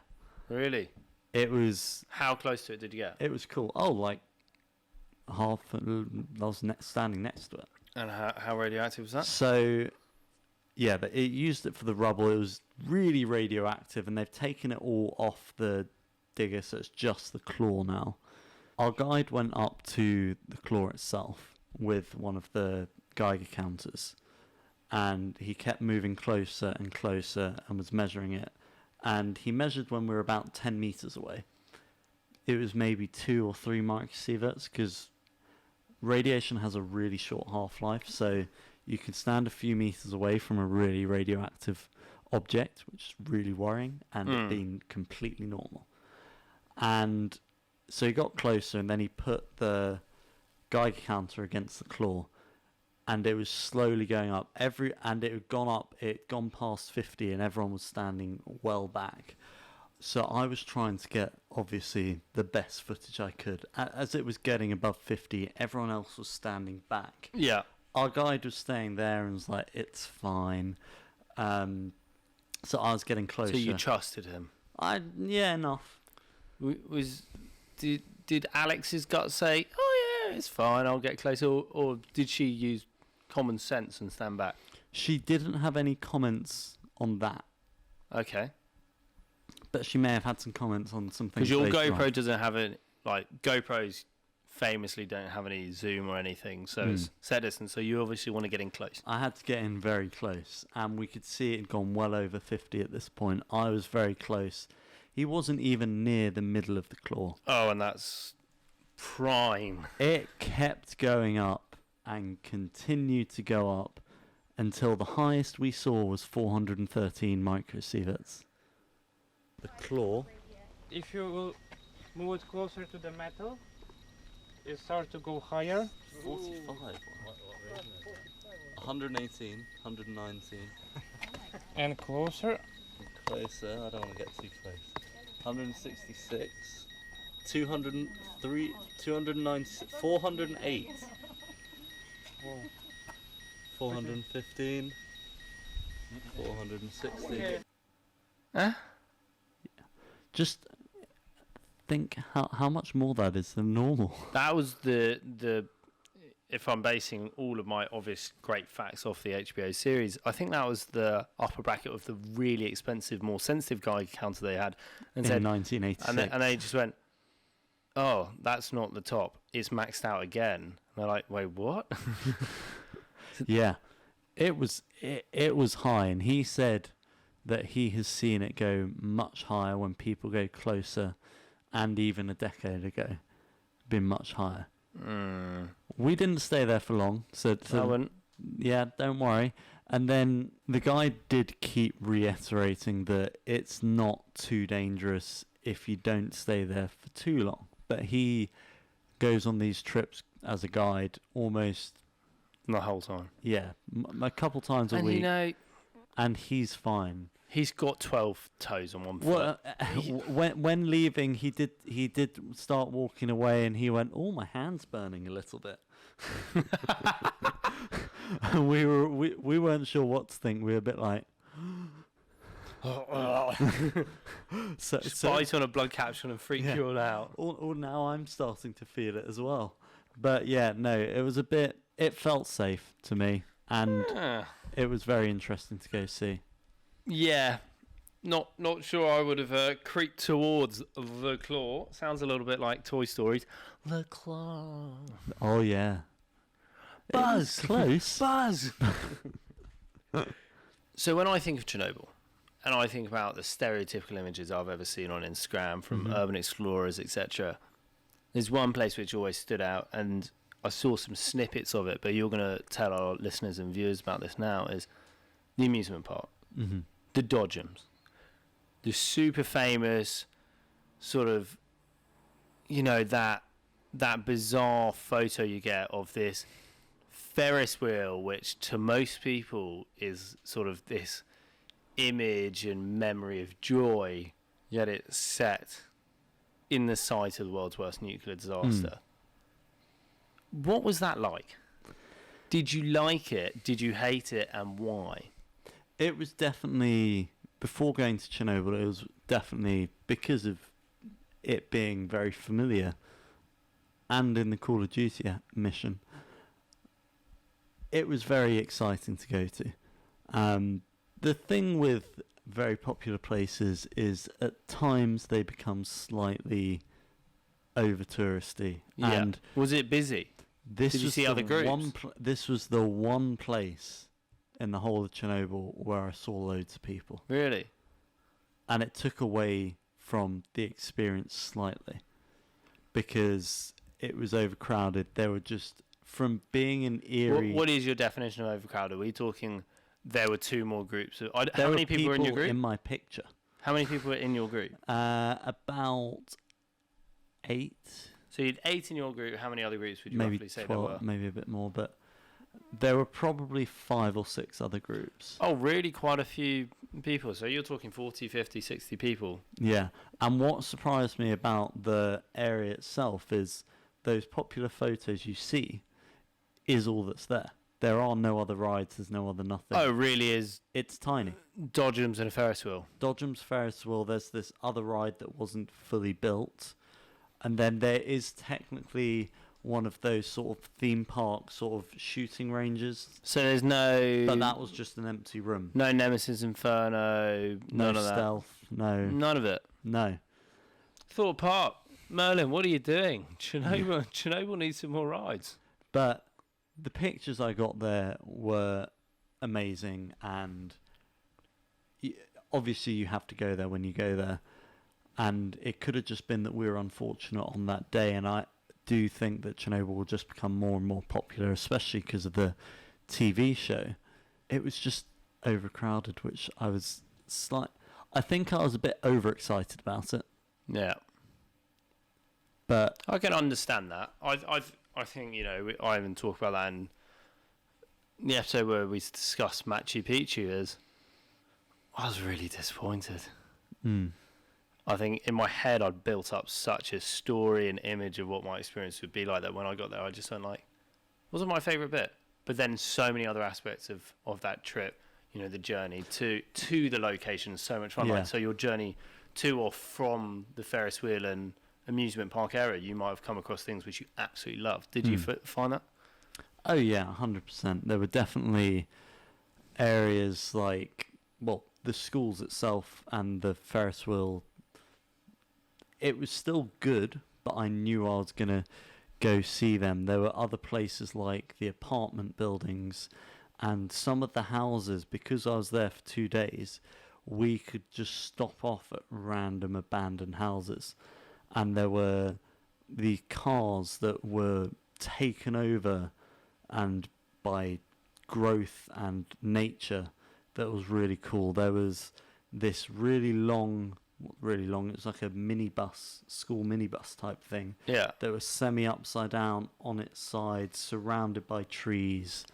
Really? It was How close to it did you get? It was cool. Oh, like half. I was standing next to it. And how radioactive was that? So, yeah, but it used it for the rubble. It was really radioactive, and they've taken it all off the digger, so it's just the claw now. Our guide went up to the claw itself with one of the Geiger counters, and he kept moving closer and closer and was measuring it. And he measured when we were about 10 meters away. It was maybe 2 or 3 microsieverts, because radiation has a really short half-life, so you can stand a few meters away from a really radioactive object, which is really worrying, and it being completely normal. And so he got closer, and then he put the Geiger counter against the claw, and it was slowly going up. And it had gone up, it had gone past 50, and everyone was standing well back. So I was trying to get, obviously, the best footage I could. As it was getting above 50, everyone else was standing back. Yeah. Our guide was staying there and was like, it's fine. So I was getting closer. So you trusted him? Yeah, enough. Did Alex's gut say, oh yeah, it's fine, I'll get closer, or did she use common sense and stand back? She didn't have any comments on that, Okay. but she may have had some comments on some things. Because your later GoPro on. doesn't have any, like, GoPros famously don't have any zoom or anything, so it's set distance, so you obviously want to get in close. I had to get in very close, and we could see it had gone well over 50 at this point. I was very close. He wasn't even near the middle of the claw. Oh, and that's prime. It kept going up and continued to go up until the highest we saw was 413 microsieverts. The claw. If you will move it closer to the metal, it starts to go higher. 45. 118, 119. And closer. Closer, I don't want to get too close. 166. 203, 290, 408. Whoa. 415. 460. Huh? Just think how much more that is than normal. That was the if I'm basing all of my obvious great facts off the HBO series, I think that was the upper bracket of the really expensive, more sensitive Geiger counter they had, and In said, 1986. and they just went, oh, that's not the top, it's maxed out again. And they're like, wait, what? Yeah, it was high, and he said that he has seen it go much higher when people go closer, and even a decade ago, been much higher. We didn't stay there for long, so I wouldn't. yeah, don't worry. And then the guy did keep reiterating that it's not too dangerous if you don't stay there for too long. But he goes on these trips as a guide almost, The whole time. yeah, a couple times a And week, you know, and he's fine. he's got 12 toes on one foot. Well, when leaving, he did start walking away, and he went, "Oh, my hand's burning a little bit." And we weren't sure what to think. We were a bit like, Just bite on a blood capsule and freak Yeah. you all out. or now I'm starting to feel it as well. But yeah, no, it was a bit. It felt safe to me, and it was very interesting to go see. Yeah, not sure I would have creeped towards the claw. Sounds a little bit like Toy Stories. The claw. Oh yeah, Buzz. Close. Buzz. So when I think of Chernobyl, and I think about the stereotypical images I've ever seen on Instagram from urban explorers, etc., there's one place which always stood out, and I saw some snippets of it, but you're going to tell our listeners and viewers about this now, is the amusement park, the Dodgems, the super famous sort of, you know, that bizarre photo you get of this Ferris wheel, which to most people is sort of this image and memory of joy, yet it's set in the site of the world's worst nuclear disaster. What was that like? Did you like it? Did you hate it? And why? It was definitely, before going to Chernobyl, it was definitely because of it being very familiar, and in the Call of Duty mission, it was very exciting to go to. The thing with very popular places is at times they become slightly over touristy. Yeah. And was it busy? this Did you was see the other groups? this was the one place in the whole of Chernobyl where I saw loads of people, Really? and it took away from the experience slightly because it was overcrowded. There were just, from being in Erie, What is your definition of overcrowded? Are we talking there were two more groups? there How were many people were in your group? in my picture? How many people were in your group? About 8, So you had 8 in your group. How many other groups would you maybe roughly say there 12, were? maybe a bit more, but there were probably 5 or 6 other groups. Oh, really? Quite a few people. So you're talking 40, 50, 60 people. Yeah, and what surprised me about the area itself is those popular photos you see is all that's there. There are no other rides, there's no other nothing. Oh, it really is It's tiny. Dodgems and a Ferris wheel. Dodgems Ferris wheel, there's this other ride that wasn't fully built. And then there is technically one of those sort of theme park sort of shooting ranges. So there's no... But that was just an empty room. No Nemesis Inferno, none No of that. stealth, no. None of it. No. Thought Park. Merlin, what are you doing? Chernobyl needs some more rides. But the pictures I got there were amazing, and obviously you have to go there when you go there. And it could have just been that we were unfortunate on that day, and I do think that Chernobyl will just become more and more popular, especially because of the TV show. It was just overcrowded, which I was I think I was a bit overexcited about it. Yeah. But I can understand that. I think, you know, I even talk about that in the episode where we discussed Machu Picchu. I was really disappointed. I think in my head I'd built up such a story and image of what my experience would be like that when I got there I just went like, wasn't my favourite bit. But then so many other aspects of that trip, you know, the journey to the location is so much fun. Yeah. Like, so your journey to or from the Ferris wheel and amusement park area, you might have come across things which you absolutely loved. Did you find that? oh yeah, 100%. There were definitely areas like, well, the schools itself and the Ferris wheel. It was still good, but I knew I was going to go see them. There were other places like the apartment buildings and some of the houses. Because I was there for 2 days, we could just stop off at random abandoned houses. And there were the cars that were taken over and by growth and nature that was really cool. There was this really long, it was like a minibus, school minibus type thing. Yeah. That was semi-upside down on its side, surrounded by trees.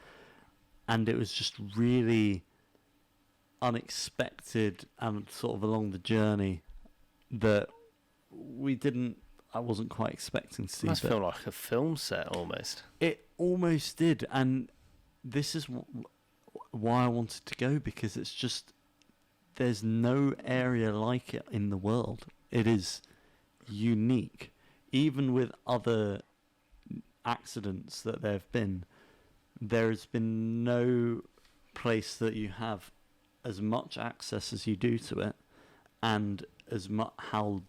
And it was just really unexpected and sort of along the journey that I wasn't quite expecting to see. Must feel like a film set almost. It almost did, and this is why I wanted to go, because it's just, there's no area like it in the world. It is unique. Even with other accidents that there have been, there has been no place that you have as much access as you do to it, and as much how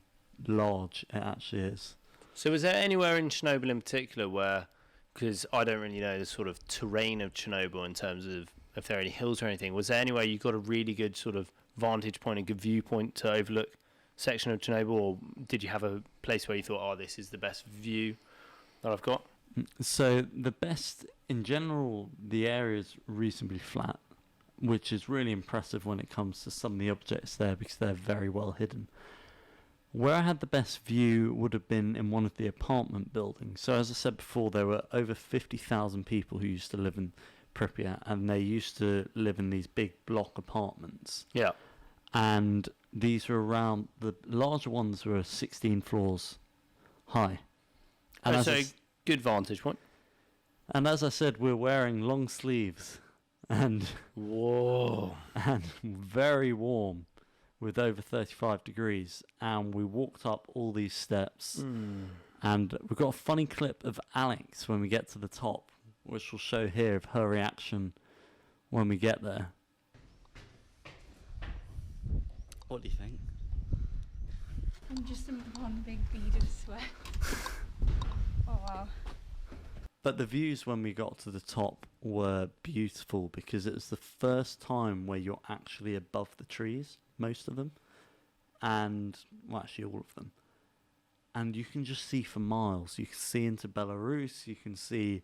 large it actually is. So was there anywhere in Chernobyl in particular where, because I don't really know the sort of terrain of Chernobyl in terms of if there are any hills or anything. Was there anywhere you got a really good sort of vantage point, a good viewpoint to overlook section of Chernobyl, or did you have a place where you thought, oh, this is the best view that I've got? So the best, in general, the area is reasonably flat, which is really impressive when it comes to some of the objects there because they're very well hidden. Where I had the best view would have been in one of the apartment buildings. So as I said before, there were over 50,000 people who used to live in Pripyat, and they used to live in these big block apartments. Yeah. And these were around, the larger ones were 16 floors high. And Oh, so good vantage point. and as I said, we're wearing long sleeves and Whoa. and very warm with over 35 degrees, and we walked up all these steps, and we've got a funny clip of Alex when we get to the top, which we'll show here of her reaction when we get there. What do you think? I'm just in one big bead of sweat. Oh wow. But the views when we got to the top were beautiful because it was the first time where you're actually above the trees, most of them, and, well, actually all of them. And you can just see for miles. You can see into Belarus, you can see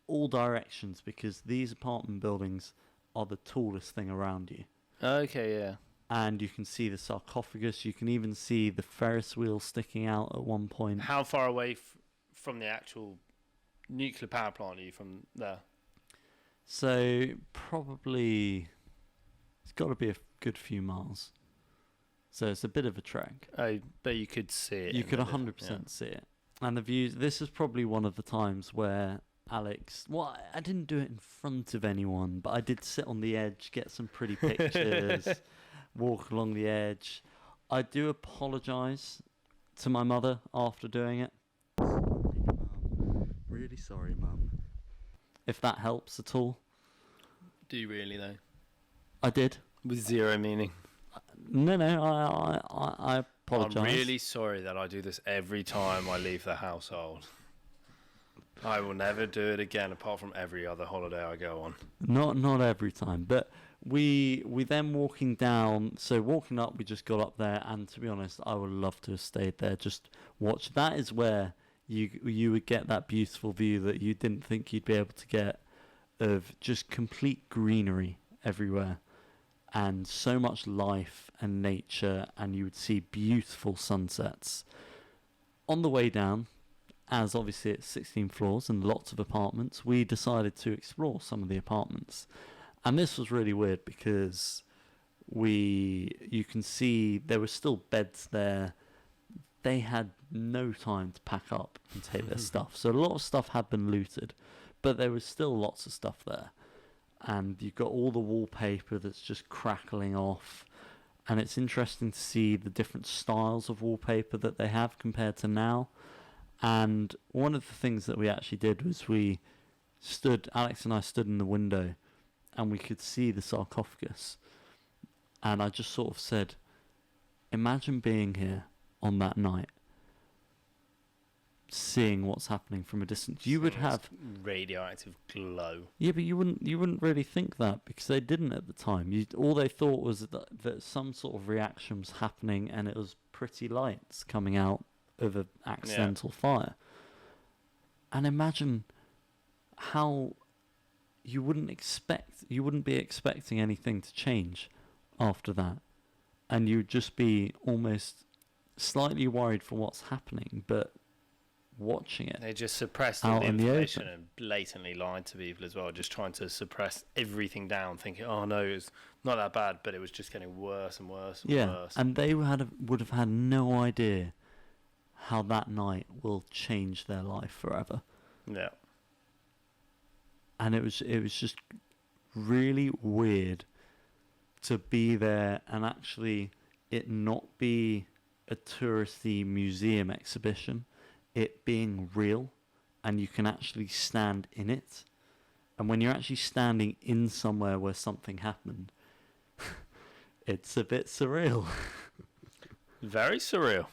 all directions because these apartment buildings are the tallest thing around you. Okay, yeah. And you can see the sarcophagus, you can even see the Ferris wheel sticking out at one point. How far away from the actual nuclear power plant are you from there? So probably it's got to be a good few miles. So it's a bit of a trek. Oh, but you could see it. You could 100% see it. And the views, this is probably one of the times where Alex, well, I didn't do it in front of anyone, but I did sit on the edge, get some pretty pictures, walk along the edge. I do apologise to my mother after doing it. Really sorry, Mum. If that helps at all. Do you really, though? I did. With zero meaning. No, I apologise. I'm really sorry that I do this every time I leave the household. I will never do it again, apart from every other holiday I go on. Not every time, but we then walking down. So walking up, we just got up there, and to be honest, I would love to have stayed there. Just watch. That is where you would get that beautiful view that you didn't think you'd be able to get, of just complete greenery everywhere, and so much life and nature, and you would see beautiful sunsets. On the way down, as obviously it's 16 floors and lots of apartments, we decided to explore some of the apartments. And this was really weird because you can see there were still beds there. They had no time to pack up and take their stuff. So a lot of stuff had been looted, but there was still lots of stuff there. And you've got all the wallpaper that's just crackling off. And it's interesting to see the different styles of wallpaper that they have compared to now. And one of the things that we actually did was Alex and I stood in the window and we could see the sarcophagus. And I just sort of said, imagine being here on that night, seeing what's happening from a distance. You would have radioactive glow. Yeah, but you wouldn't really think that because they didn't at the time. All they thought was that some sort of reaction was happening and it was pretty lights coming out of an accidental fire. And imagine how you wouldn't be expecting anything to change after that, and you'd just be almost slightly worried for what's happening, but watching it. They just suppressed all out the in the information open. and blatantly lied to people as well, just trying to suppress everything down, thinking, oh no, it's not that bad, but it was just getting worse and worse and worse. And they would have had no idea how that night will change their life forever. Yeah. And it was just really weird to be there and actually it not be a touristy museum exhibition, it being real, and you can actually stand in it. And when you're actually standing in somewhere where something happened, it's a bit surreal. Very surreal.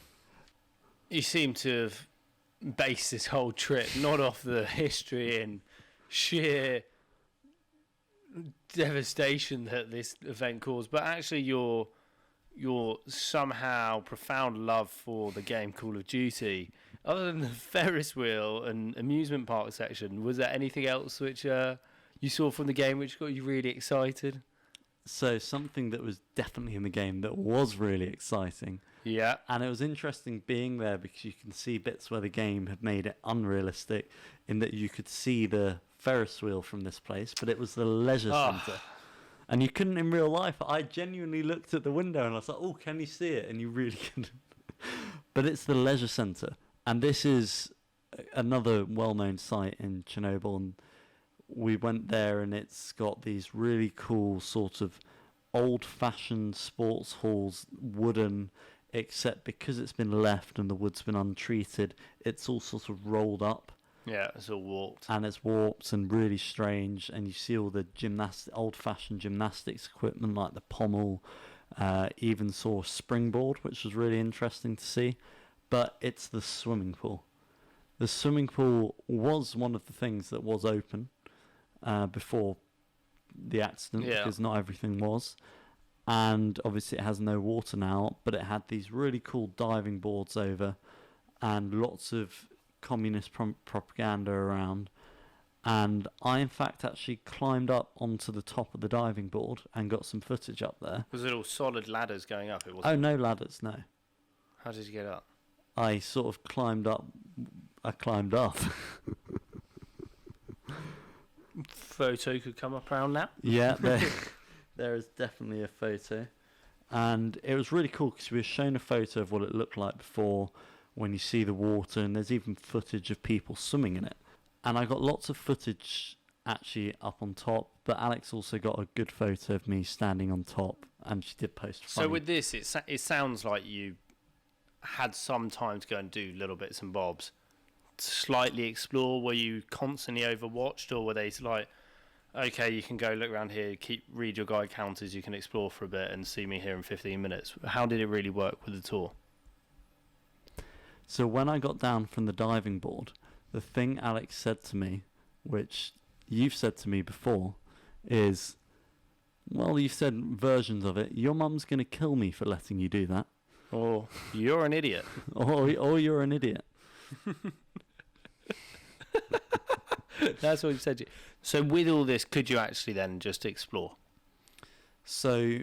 You seem to have base this whole trip not off the history and sheer devastation that this event caused, but actually your somehow profound love for the game Call of Duty. Other than the Ferris wheel and amusement park section, was there anything else which you saw from the game which got you really excited? So something that was definitely in the game that was really exciting. Yeah. And it was interesting being there because you can see bits where the game had made it unrealistic in that you could see the Ferris wheel from this place, but it was the leisure centre. And you couldn't in real life. I genuinely looked at the window and I was like, oh, can you see it? And you really couldn't. But it's the leisure centre. And this is another well-known site in Chernobyl. And we went there and it's got these really cool sort of old-fashioned sports halls, wooden, except because it's been left and the wood's been untreated, it's all sort of rolled up. Yeah, it's all warped. And it's warped and really strange, and you see all the old-fashioned gymnastics equipment like the pommel, even saw a springboard, which was really interesting to see. But it's the swimming pool. The swimming pool was one of the things that was open before the accident, because not everything was. And obviously it has no water now, but it had these really cool diving boards over and lots of communist propaganda around. And I in fact actually climbed up onto the top of the diving board and got some footage up there. Was it all solid ladders going up? It wasn't. Oh, no ladders, no. How did you get up? I sort of climbed up. Photo could come up around now. Yeah, there is definitely a photo. And it was really cool because we were shown a photo of what it looked like before, when you see the water, and there's even footage of people swimming in it. And I got lots of footage actually up on top, but Alex also got a good photo of me standing on top, and she did post funny. So with this, it sounds like you had some time to go and do little bits and bobs, slightly explore. Were you constantly overwatched, or were they like, okay, you can go look around here, read your guide counters, you can explore for a bit and see me here in 15 minutes? How did it really work with the tour? So when I got down from the diving board, the thing Alex said to me, which you've said to me before, is, well, you've said versions of it, your mum's going to kill me for letting you do that. Or you're an idiot. or you're an idiot. That's what you said. So with all this, could you actually then just explore? So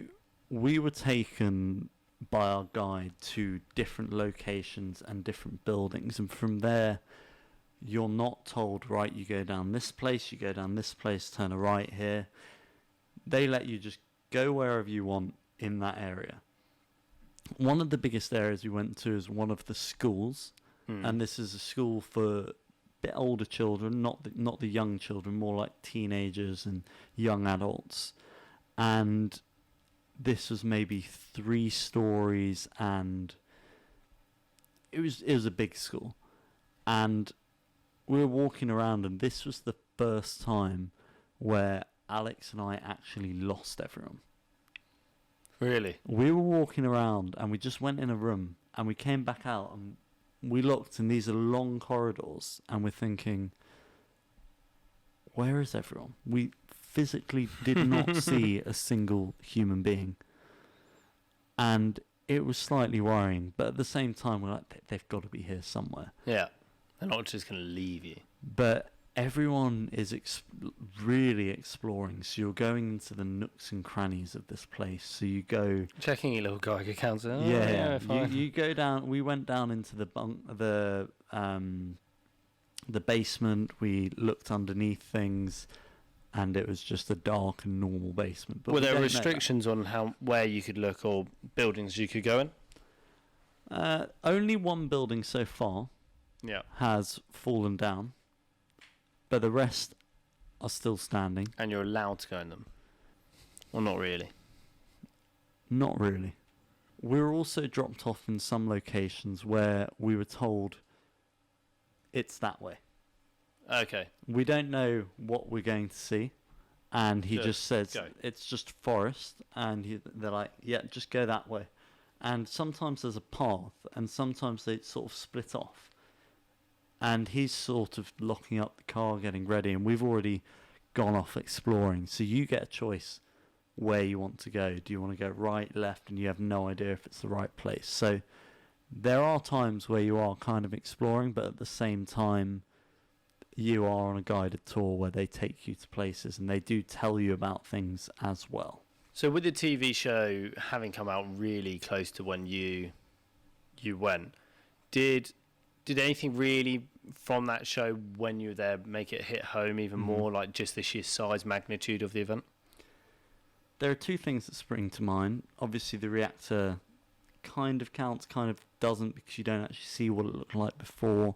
we were taken by our guide to different locations and different buildings, and from there you're not told, right, you go down this place, you go down this place, turn a right here. They let you just go wherever you want in that area. One of the biggest areas we went to is one of the schools, and this is a school for a bit older children, not the young children, more like teenagers and young adults. And this was maybe 3 stories, and it was a big school. And we were walking around, and this was the first time where Alex and I actually lost everyone. Really? We were walking around, and we just went in a room, and we came back out, and we looked, and these are long corridors, and we're thinking, where is everyone? We physically did not see a single human being. And it was slightly worrying, but at the same time, we're like, they've got to be here somewhere. Yeah. They're not just going to leave you. But everyone is really exploring. So you're going into the nooks and crannies of this place. So you go... Checking your little Geiger counter. Oh, yeah. fine. You go down... We went down into the basement. We looked underneath things, and it was just a dark and normal basement. But were there restrictions on where you could look or buildings you could go in? Only one building so far has fallen down, but the rest are still standing. And you're allowed to go in them? Or not really? Not really. We were also dropped off in some locations where we were told it's that way. Okay. We don't know what we're going to see, and he just says it's just forest, and they're like, yeah, just go that way. And sometimes there's a path, and sometimes they sort of split off. and he's sort of locking up the car, getting ready, and we've already gone off exploring. So you get a choice where you want to go. Do you want to go right, left, and you have no idea if it's the right place? So there are times where you are kind of exploring, but at the same time, you are on a guided tour where they take you to places and they do tell you about things as well. So with the TV show having come out really close to when you went, did anything really from that show when you were there make it hit home even more, like just the sheer size, magnitude of the event? There are two things that spring to mind. Obviously, the reactor kind of counts, kind of doesn't, because you don't actually see what it looked like before.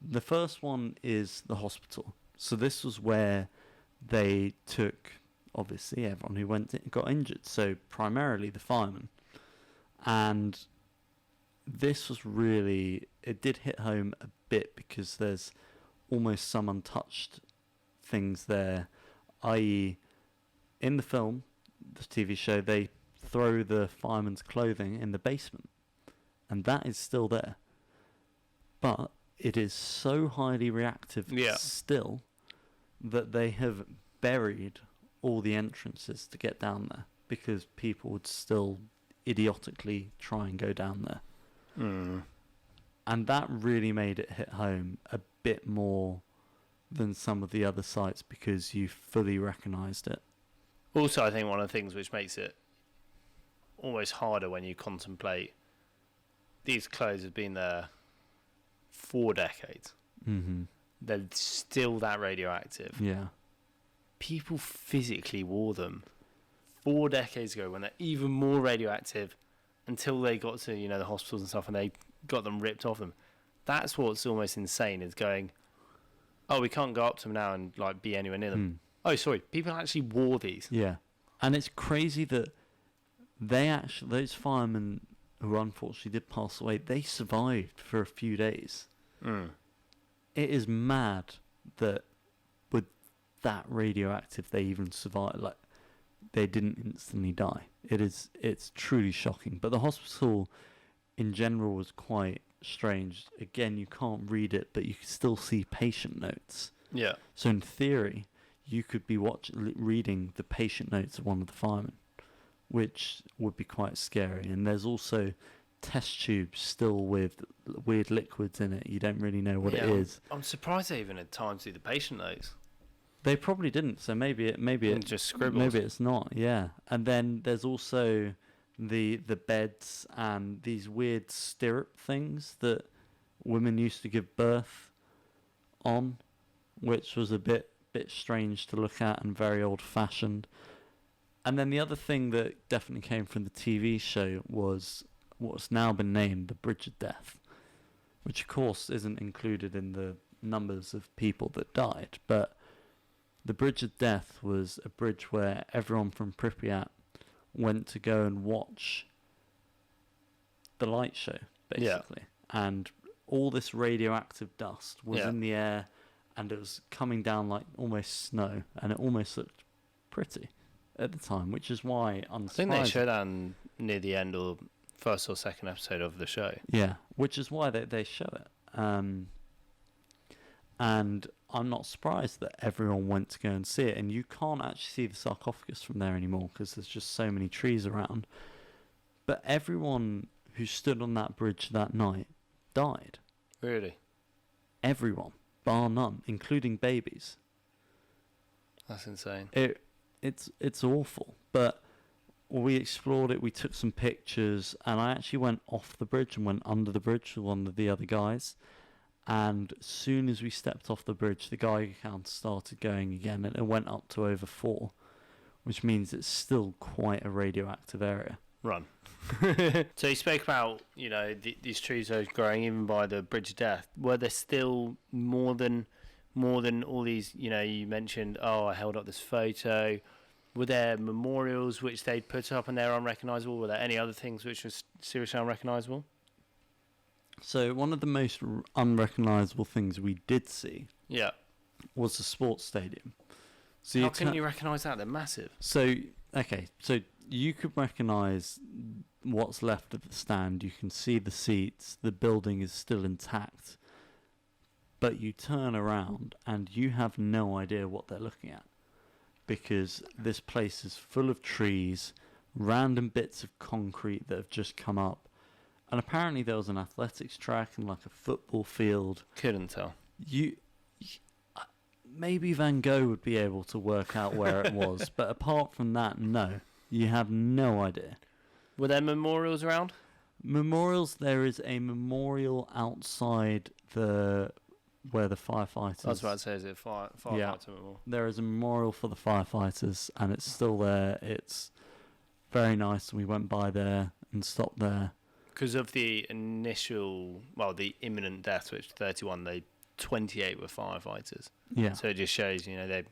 The first one is the hospital. So this was where they took, obviously, everyone who got injured. So primarily the firemen. And this was really, it did hit home a bit because there's almost some untouched things there, i.e. in the film, the TV show, they throw the fireman's clothing in the basement, and that is still there. But it is so highly reactive still that they have buried all the entrances to get down there because people would still idiotically try and go down there. And that really made it hit home a bit more than some of the other sites because you fully recognised it. Also, I think one of the things which makes it almost harder when you contemplate these clothes have been there 4 decades. They're still that radioactive. Yeah. People physically wore them 4 decades ago when they're even more radioactive until they got to, you know, the hospitals and stuff and they got them ripped off them. That's what's almost insane, is going, oh, we can't go up to them now and like be anywhere near them. Oh, sorry, people actually wore these. Yeah. And it's crazy that those firemen who unfortunately did pass away, they survived for a few days. It is mad that with that radioactive they even survived, like they didn't instantly die. It's truly shocking. But the hospital in general was quite strange. Again, you can't read it, but you can still see patient notes. Yeah. So in theory, you could be reading the patient notes of one of the firemen, which would be quite scary. And there's also test tubes still with weird liquids in it. You don't really know what it is. I'm surprised they even had time to do the patient notes. They probably didn't. So maybe it just scribbled. Maybe it's not. Yeah. And then there's also the beds and these weird stirrup things that women used to give birth on, which was a bit strange to look at and very old-fashioned. And then the other thing that definitely came from the TV show was what's now been named the Bridge of Death, which of course isn't included in the numbers of people that died. But the Bridge of Death was a bridge where everyone from Pripyat went to go and watch the light show, basically. Yeah. And all this radioactive dust was in the air, and it was coming down like almost snow, and it almost looked pretty at the time, which is why, unsurprisingly, I think they showed that near the end or first or second episode of the show. Yeah, which is why they show it. And I'm not surprised that everyone went to go and see it. And you can't actually see the sarcophagus from there anymore because there's just so many trees around. But everyone who stood on that bridge that night died. Really? Everyone, bar none, including babies. That's insane. It's awful. But we explored it, we took some pictures, and I actually went off the bridge and went under the bridge with one of the other guys. And as soon as we stepped off the bridge, the Geiger counter started going again, and it went up to over 4, which means it's still quite a radioactive area. Run. So you spoke about, you know, these trees are growing even by the Bridge of Death. Were there still more than all these, you know, you mentioned, oh, I held up this photo. Were there memorials which they'd put up and they're unrecognisable? Were there any other things which were seriously unrecognisable? So one of the most unrecognisable things we did see was the sports stadium. So how can you recognise that? They're massive. So you could recognise what's left of the stand. You can see the seats. The building is still intact. but you turn around and you have no idea what they're looking at, because this place is full of trees, random bits of concrete that have just come up, and apparently there was an athletics track and like a football field. Couldn't tell. Maybe Van Gogh would be able to work out where it was, but apart from that, no, you have no idea. Were there memorials around? Memorials, there is a memorial outside where the firefighters... That's what it says, is it firefighter memorial? There is a memorial for the firefighters, and it's still there. It's very nice. We went by there and stopped there. Because of the the imminent death, which 31, 28 were firefighters. Yeah. So it just shows, they...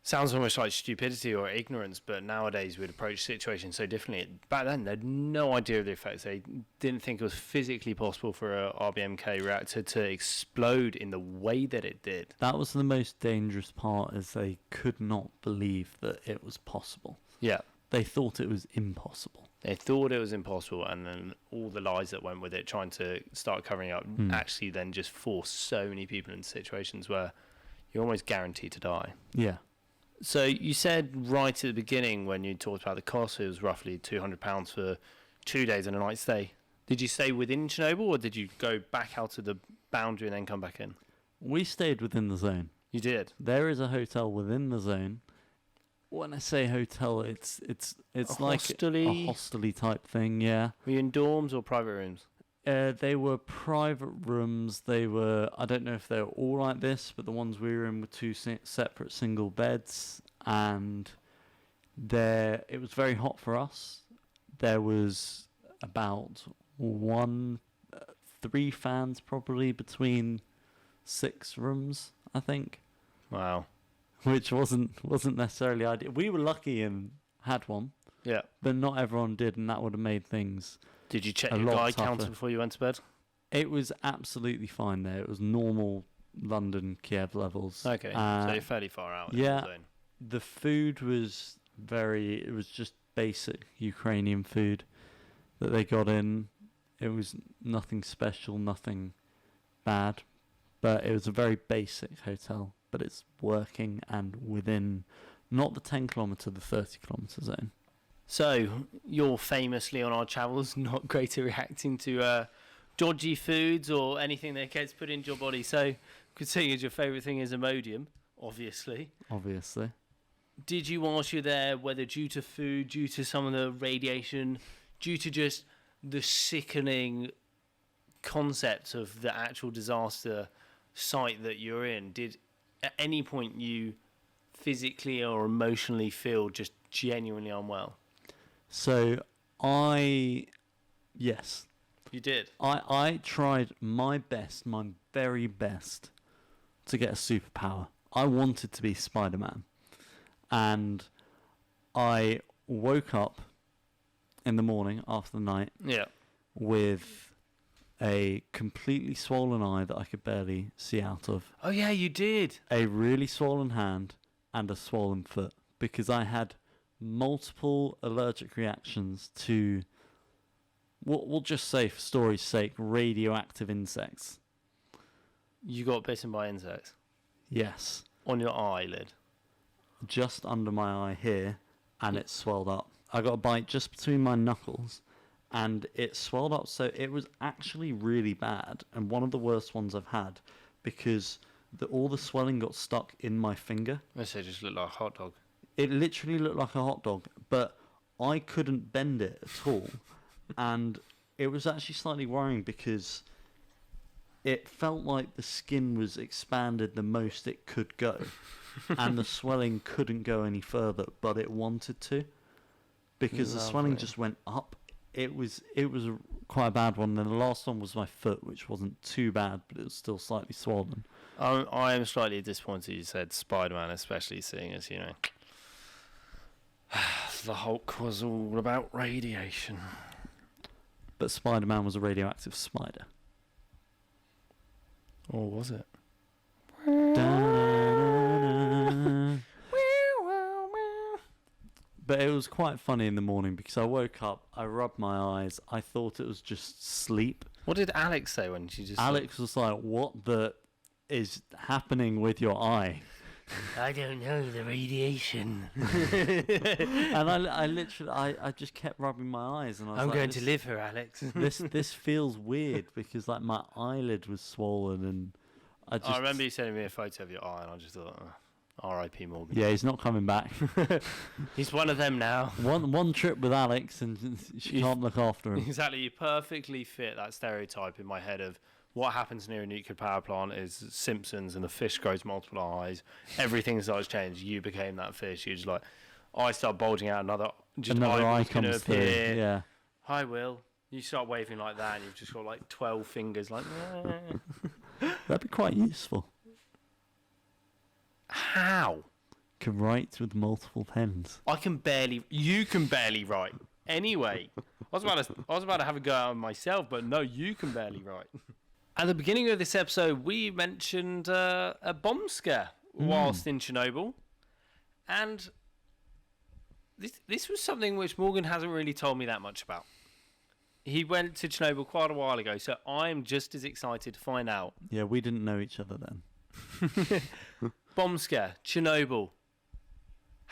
Sounds almost like stupidity or ignorance, but nowadays we'd approach situations so differently. Back then, they had no idea of the effects. They didn't think it was physically possible for a RBMK reactor to explode in the way that it did. That was the most dangerous part, is they could not believe that it was possible. Yeah. They thought it was impossible. They thought it was impossible, and then all the lies that went with it, trying to start covering up, actually then just forced so many people into situations where you're almost guaranteed to die. Yeah. So you said right at the beginning when you talked about the cost, it was roughly £200 for 2 days and a night stay. Did you stay within Chernobyl, or did you go back out to the boundary and then come back in? We stayed within the zone. You did? There is a hotel within the zone. When I say hotel, it's like a hostel-y type thing, yeah. Were you in dorms or private rooms? They were private rooms. They were, I don't know if they were all like this, but the ones we were in were two separate single beds, and it was very hot for us. There was about 3 fans probably between 6 rooms, I think. Wow. Which wasn't necessarily ideal. We were lucky and had one. Yeah. But not everyone did, and that would have made things... Did you check your guy counter before you went to bed? It was absolutely fine there. It was normal London, Kiev levels. Okay, so you're fairly far out. Yeah, the food was it was just basic Ukrainian food that they got in. It was nothing special, nothing bad, but it was a very basic hotel, but it's working and within not the 10 kilometre, the 30 kilometre zone. So, you're famously on our travels not great at reacting to dodgy foods or anything that gets put into your body. So, considering your favourite thing is Imodium, obviously. Obviously. Did you, whilst you're there, whether due to food, due to some of the radiation, due to just the sickening concept of the actual disaster site that you're in, did at any point you physically or emotionally feel just genuinely unwell? So, yes. You did? I tried my very best to get a superpower. I wanted to be Spider-Man. And I woke up in the morning after the night with a completely swollen eye that I could barely see out of. Oh, yeah, you did. A really swollen hand and a swollen foot, because I had multiple allergic reactions to, we'll just say for story's sake, radioactive insects. You got bitten by insects? Yes. On your eyelid? Just under my eye here, and it swelled up. I got a bite just between my knuckles, and it swelled up, so it was actually really bad, and one of the worst ones I've had, because all the swelling got stuck in my finger. So it just looked like a hot dog. It literally looked like a hot dog, but I couldn't bend it at all. And it was actually slightly worrying, because it felt like the skin was expanded the most it could go. And the swelling couldn't go any further, but it wanted to. Because the swelling just went up. It was quite a bad one. Then the last one was my foot, which wasn't too bad, but it was still slightly swollen. I am slightly disappointed you said Spider-Man, especially seeing as, the Hulk was all about radiation. But Spider-Man was a radioactive spider. Or was it? But it was quite funny in the morning, because I woke up, I rubbed my eyes, I thought it was just sleep. What did Alex say when she just... Alex was like, what the... is happening with your eye? I don't know, the radiation. And I just kept rubbing my eyes, and I was I'm like, going to live here, Alex. this feels weird because like my eyelid was swollen, and I remember you sending me a photo of your eye, and I just thought, R.I.P. Morgan. Yeah, he's not coming back. He's one of them now. One trip with Alex, and she can't look after him. Exactly, you perfectly fit that stereotype in my head of what happens near a nuclear power plant is Simpsons and the fish grows multiple eyes. Everything starts changing. You became that fish. You just like, eyes start bulging out, another eye comes through. Yeah. Hi, Will. You start waving like that, and you've just got like 12 fingers. Like, That'd be quite useful. how? Can write with multiple pens. You can barely write. Anyway, I was about to have a go at myself, but no, you can barely write. At the beginning of this episode, we mentioned a bomb scare whilst in Chernobyl, and this was something which Morgan hasn't really told me that much about. He went to Chernobyl quite a while ago, so I'm just as excited to find out. Yeah, we didn't know each other then. Bomb scare, Chernobyl.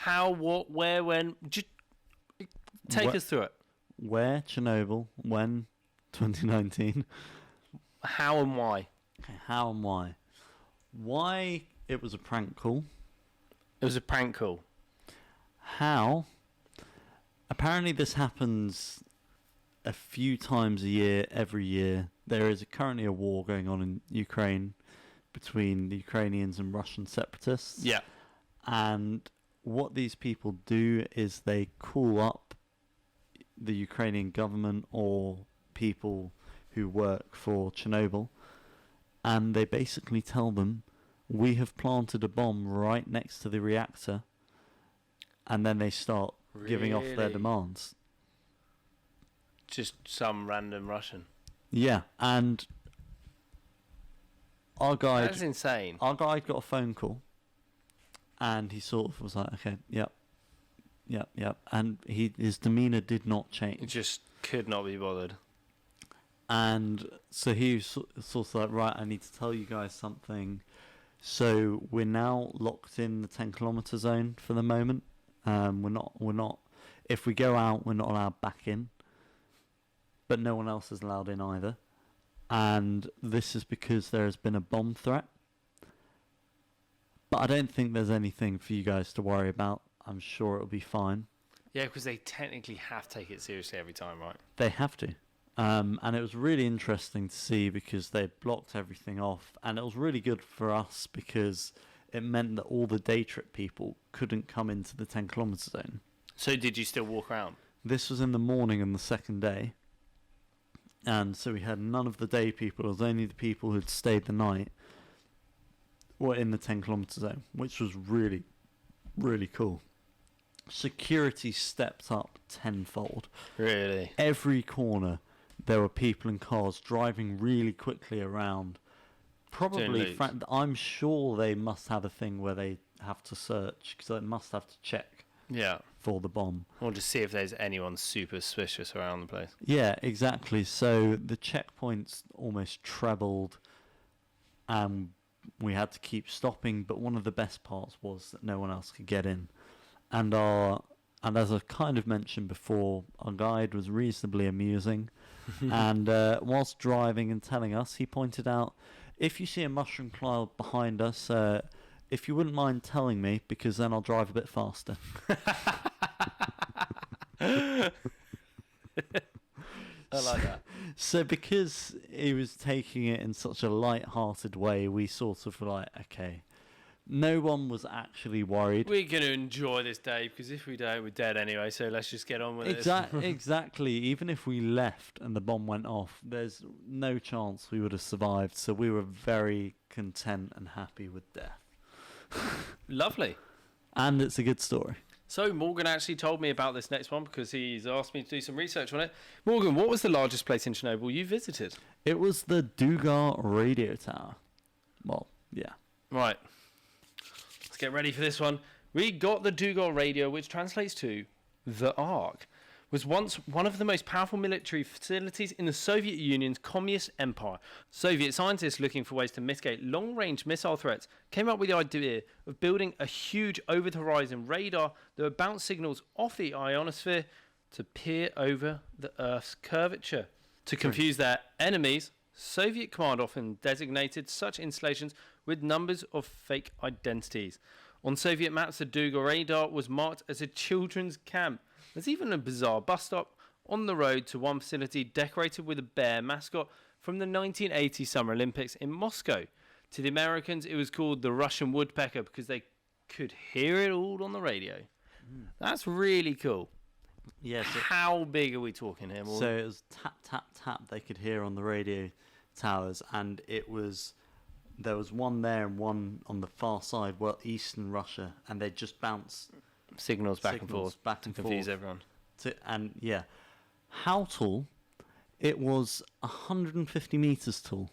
How, what, where, when? Just take us through it. Where? Chernobyl. When? 2019. How and why? Okay, how and why? Why it was a prank call. It was a prank call. How? Apparently this happens a few times a year, every year. There is currently a war going on in Ukraine between the Ukrainians and Russian separatists. Yeah. And what these people do is they call up the Ukrainian government or people who work for Chernobyl, and they basically tell them, we have planted a bomb right next to the reactor, and then they start giving off their demands. Just some random Russian. Yeah, and our guide... That's insane. Our guide got a phone call, and he sort of was like, okay, yep, and his demeanour did not change. It just could not be bothered. And so he was sort of like, right, I need to tell you guys something. So we're now locked in the 10-kilometre zone for the moment. We're not. If we go out, we're not allowed back in. But no one else is allowed in either. And this is because there has been a bomb threat. But I don't think there's anything for you guys to worry about. I'm sure it'll be fine. Yeah, because they technically have to take it seriously every time, right? They have to. And it was really interesting to see because they blocked everything off. And it was really good for us because it meant that all the day trip people couldn't come into the 10-kilometre zone. So did you still walk around? This was in the morning on the second day. And so we had none of the day people. It was only the people who'd stayed the night were in the 10-kilometre zone, which was really, really cool. Security stepped up tenfold. Really? Every corner there were people in cars driving really quickly around. Probably, I'm sure they must have a thing where they have to search, because they must have to check for the bomb. Or just see if there's anyone super suspicious around the place. Yeah, exactly. So the checkpoints almost trebled, and we had to keep stopping. But one of the best parts was that no one else could get in. And as I kind of mentioned before, our guide was reasonably amusing. And whilst driving and telling us, he pointed out, if you see a mushroom cloud behind us, if you wouldn't mind telling me, because then I'll drive a bit faster. I like that. So because he was taking it in such a light-hearted way, we sort of were like, okay. No one was actually worried. We're going to enjoy this day, because if we don't, we're dead anyway, so let's just get on with it. Exactly. Even if we left and the bomb went off, there's no chance we would have survived. So we were very content and happy with death. Lovely. And it's a good story. So Morgan actually told me about this next one because he's asked me to do some research on it. Morgan, what was the largest place in Chernobyl you visited? It was the Dugar radio tower. Well, yeah. Right. Let's get ready for this one. We got the Dugar radio, which translates to the Ark, was once one of the most powerful military facilities in the Soviet Union's communist empire. Soviet scientists looking for ways to mitigate long-range missile threats came up with the idea of building a huge over-the-horizon radar that would bounce signals off the ionosphere to peer over the Earth's curvature. To confuse their enemies, Soviet command often designated such installations with numbers of fake identities. On Soviet maps, the Dougal radar was marked as a children's camp. There's even a bizarre bus stop on the road to one facility decorated with a bear mascot from the 1980 Summer Olympics in Moscow. To the Americans, it was called the Russian woodpecker because they could hear it all on the radio. That's really cool. Yeah. How big are we talking here, Morgan? So it was tap, tap, tap they could hear on the radio towers, and there was one there and one on the far side, eastern Russia, and they just bounce signals back and forth back and to confuse forth everyone. How tall? It was 150 meters tall.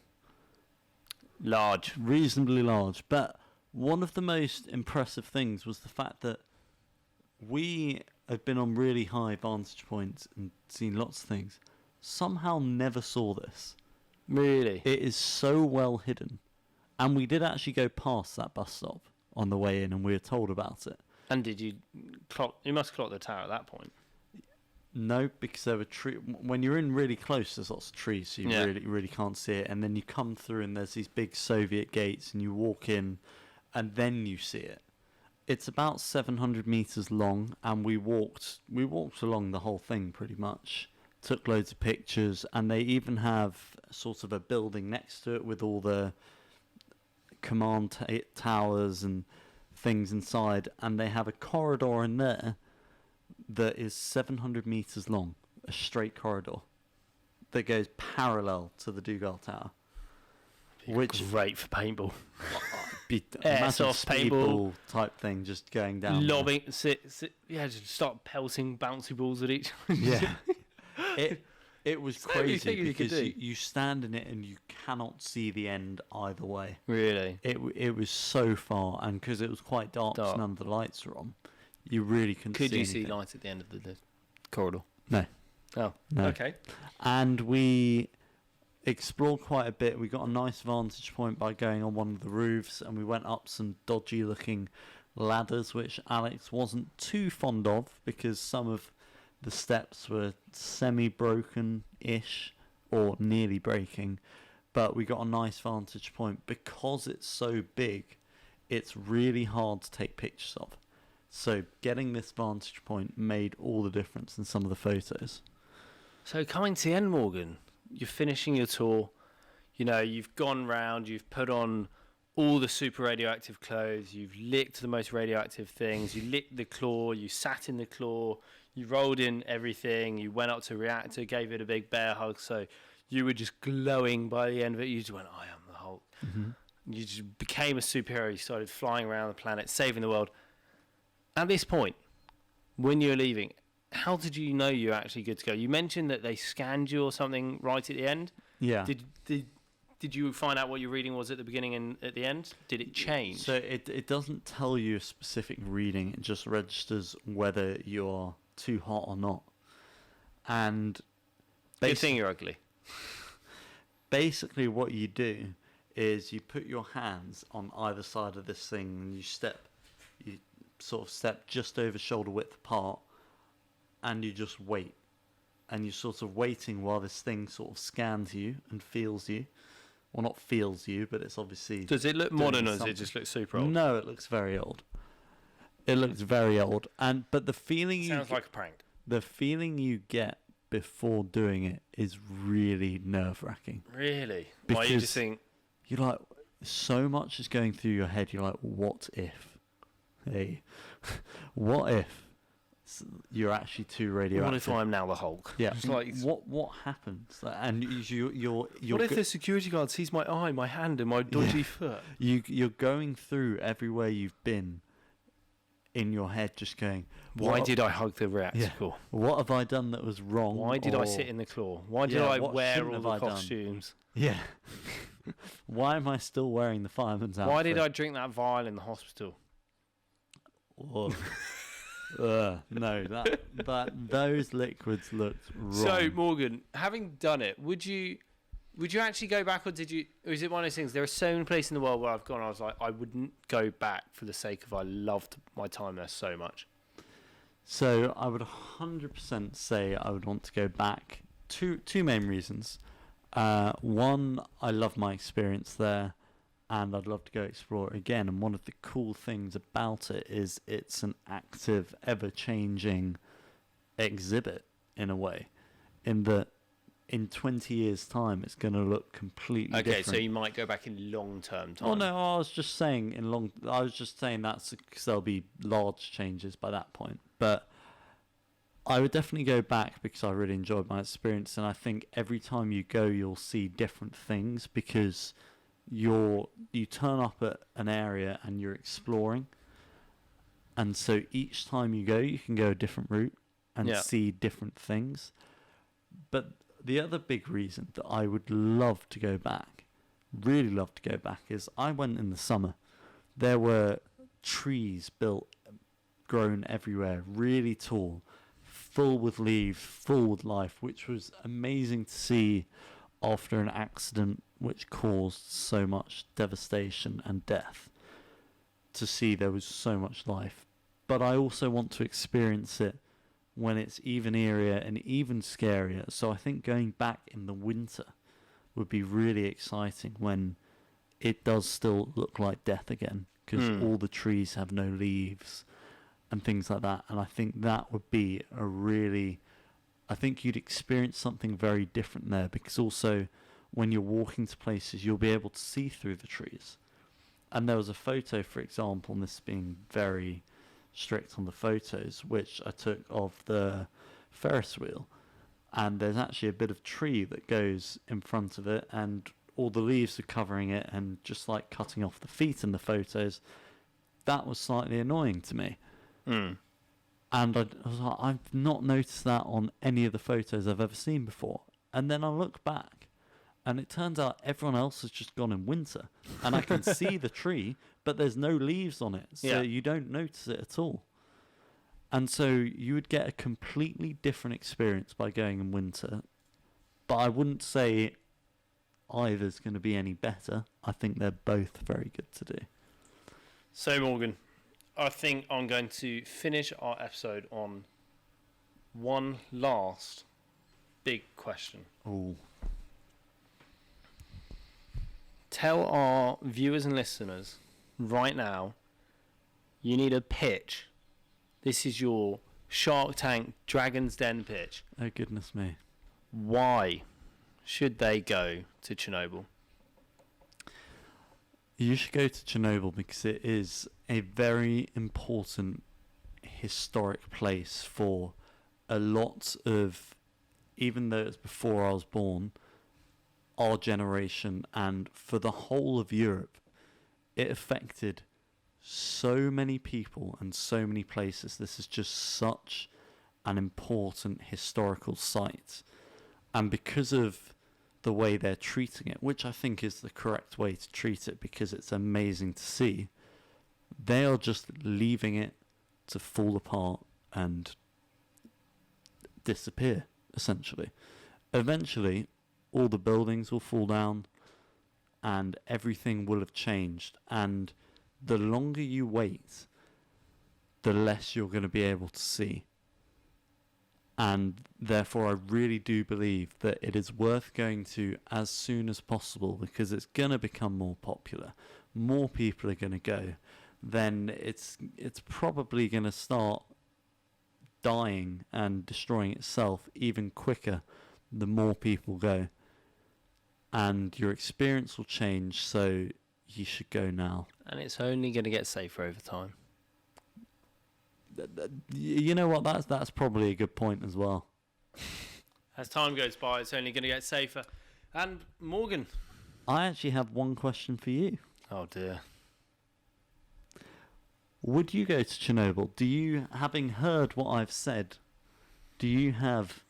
Large. Reasonably large. But one of the most impressive things was the fact that we have been on really high vantage points and seen lots of things. Somehow never saw this. Really? It is so well hidden. And we did actually go past that bus stop on the way in, and we were told about it. And did you clock? You must clock the tower at that point. No, because there were trees. When you're in really close, there's lots of trees, so you really can't see it. And then you come through, and there's these big Soviet gates, and you walk in, and then you see it. It's about 700 meters long, and we walked along the whole thing pretty much. Took loads of pictures, and they even have sort of a building next to it with all the command towers and things inside, and they have a corridor in there that is 700 meters long, a straight corridor that goes parallel to the Dougal Tower, which great for paintball. Airsoft paintball type thing, just going down. Lobbing, just start pelting bouncy balls at each. Yeah, it was crazy because do. you stand in it and you cannot see the end either way. Really? It was so far, and because it was quite dark, so none of the lights were on, you really couldn't see anything. Could you see lights at the end of the corridor? No. Oh, no. Okay. And we explored quite a bit. We got a nice vantage point by going on one of the roofs, and we went up some dodgy looking ladders, which Alex wasn't too fond of because some of the steps were semi-broken-ish or nearly breaking. But we got a nice vantage point. Because it's so big, it's really hard to take pictures of. So getting this vantage point made all the difference in some of the photos. So coming to the end, Morgan, you're finishing your tour. You know, you've gone round, you've put on all the super radioactive clothes, you've licked the most radioactive things, you licked the claw, you sat in the claw, you rolled in everything, you went up to a reactor, gave it a big bear hug, so you were just glowing by the end of it. You just went, I am the Hulk. Mm-hmm. You just became a superhero. You started flying around the planet, saving the world. At this point, when you were leaving, how did you know you were actually good to go? You mentioned that they scanned you or something right at the end. Yeah. Did you find out what your reading was at the beginning and at the end? Did it change? So it doesn't tell you a specific reading. It just registers whether you're too hot or not. And good thing you're ugly. Basically what you do is you put your hands on either side of this thing and you sort of step just over shoulder width apart, and you just wait. And you're sort of waiting while this thing sort of scans you and feels you. Well, not feels you, but it's obviously... Does it look modern or does it just look super old? No, it looks very old. It looks very old. But the feeling Sounds like a prank. The feeling you get before doing it is really nerve-wracking. Really? Because why you just think... You're like, so much is going through your head. You're like, what if? Hey, what if you're actually too radioactive? What if I'm now the Hulk? Yeah. It's like, what happens? And you're what if the security guard sees my eye, my hand, and my dodgy foot? You're going through everywhere you've been in your head, just going, why did I hug the reactor core? What have I done that was wrong? Why did I sit in the claw? Why did I wear all the costumes? Yeah. Why am I still wearing the fireman's outfit? Why did I drink that vial in the hospital? Whoa. No, that those liquids looked wrong. So Morgan, having done it, would you actually go back, or or is it one of those things? There are so many places in the world where I've gone, I was like, I wouldn't go back for the sake of I loved my time there so much. So I would 100% say I would want to go back. Two main reasons. One, I love my experience there, and I'd love to go explore it again. And one of the cool things about it is it's an active, ever-changing exhibit in a way, in that in 20 years' time it's going to look completely different. Okay, so you might go back in long-term time. Oh no, I was just saying that's because there'll be large changes by that point. But I would definitely go back because I really enjoyed my experience, and I think every time you go, you'll see different things because you turn up at an area and you're exploring, and so each time you go, you can go a different route and see different things. But the other big reason that I would love to go back, really love to go back, is I went in the summer. There were trees grown everywhere, really tall, full with leaves, full with life, which was amazing to see after an accident which caused so much devastation and death. To see there was so much life. But I also want to experience it when it's even eerier and even scarier. So I think going back in the winter would be really exciting when it does still look like death again, because all the trees have no leaves and things like that. And I think that would be I think you'd experience something very different there, because also when you're walking to places, you'll be able to see through the trees. And there was a photo, for example, and this being very strict on the photos, which I took of the Ferris wheel, and there's actually a bit of tree that goes in front of it, and all the leaves are covering it and just like cutting off the feet in the photos. That was slightly annoying to me. And I was like, I've not noticed that on any of the photos I've ever seen before. And then I look back, and it turns out everyone else has just gone in winter, and I can see the tree, but there's no leaves on it, so you don't notice it at all. And so you would get a completely different experience by going in winter, but I wouldn't say either's going to be any better. I think they're both very good to do. So Morgan, I think I'm going to finish our episode on one last big question. Oh. Tell our viewers and listeners right now, you need a pitch. This is your Shark Tank Dragon's Den pitch. Oh, goodness me. Why should they go to Chernobyl? You should go to Chernobyl because it is a very important historic place for a lot of, even though it's before I was born, our generation, and for the whole of Europe. It affected so many people and so many places. This is just such an important historical site. And because of the way they're treating it, which I think is the correct way to treat it because it's amazing to see, they are just leaving it to fall apart and disappear, essentially. Eventually, all the buildings will fall down and everything will have changed. And the longer you wait, the less you're going to be able to see. And therefore, I really do believe that it is worth going to as soon as possible, because it's going to become more popular. More people are going to go. Then it's probably going to start dying and destroying itself even quicker the more people go. And your experience will change, so you should go now. And it's only going to get safer over time. You know what? That's probably a good point as well. As time goes by, it's only going to get safer. And Morgan, I actually have one question for you. oh dear. Would you go to Chernobyl? Do you, having heard what I've said, do you have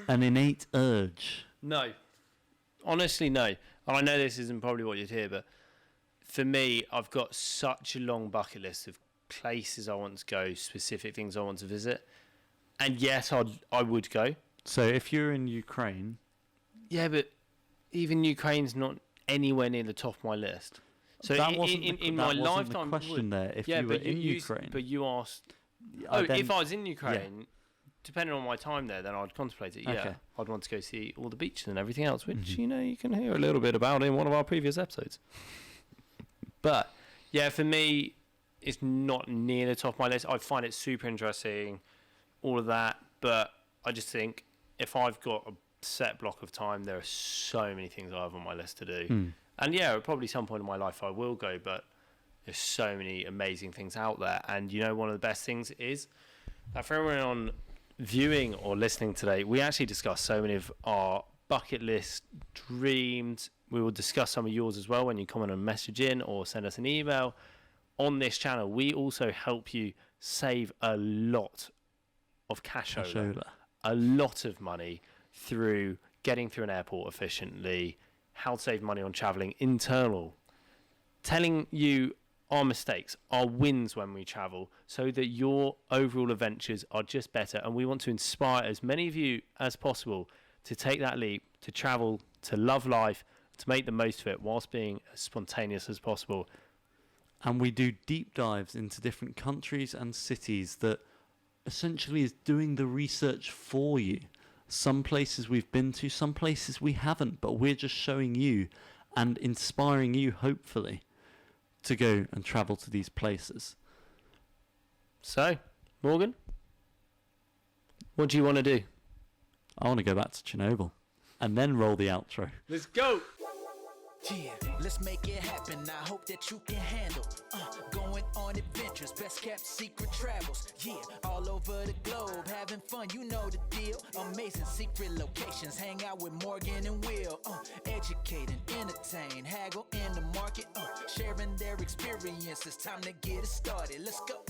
an innate urge? No. Honestly, no. And I know this isn't probably what you'd hear, but for me, I've got such a long bucket list of places I want to go, specific things I want to visit. And yes, I would go. So if you're in Ukraine, Yeah, but even Ukraine's not anywhere near the top of my list. So that in wasn't my wasn't lifetime, the question there. If you were but in Ukraine, but you asked. then- If I was in Ukraine, depending on my time there, then I'd contemplate it. Yeah, Okay. I'd want to go see all the beaches and everything else, which you can hear a little bit about in one of our previous episodes. But yeah, for me, it's not near the top of my list. I find it super interesting, all of that, but I just think if I've got a set block of time, there are so many things I have on my list to do. And yeah, at probably some point in my life I will go, but there's so many amazing things out there. And one of the best things is that for everyone on viewing or listening today, we actually discuss so many of our bucket list dreams. We will discuss some of yours as well when you comment and message in or send us an email on this channel. We also help you save a lot of cashola, a lot of money through getting through an airport efficiently, how to save money on traveling internal, telling you our mistakes, our wins when we travel, so that your overall adventures are just better. And we want to inspire as many of you as possible to take that leap, to travel, to love life, to make the most of it whilst being as spontaneous as possible. and we do deep dives into different countries and cities that essentially is doing the research for you. Some places we've been to, some places we haven't, but we're just showing you and inspiring you, hopefully, to go and travel to these places. So, Morgan, what do you want to do? I want to go back to Chernobyl and then roll the outro. Let's go! Yeah, let's make it happen. I hope that you can handle going on adventures, best kept secret travels. Yeah, all over the globe, having fun, you know the deal. Amazing secret locations, hang out with Morgan and Will. Educate and entertain, haggle in the market, sharing their experiences. Time to get it started. Let's go.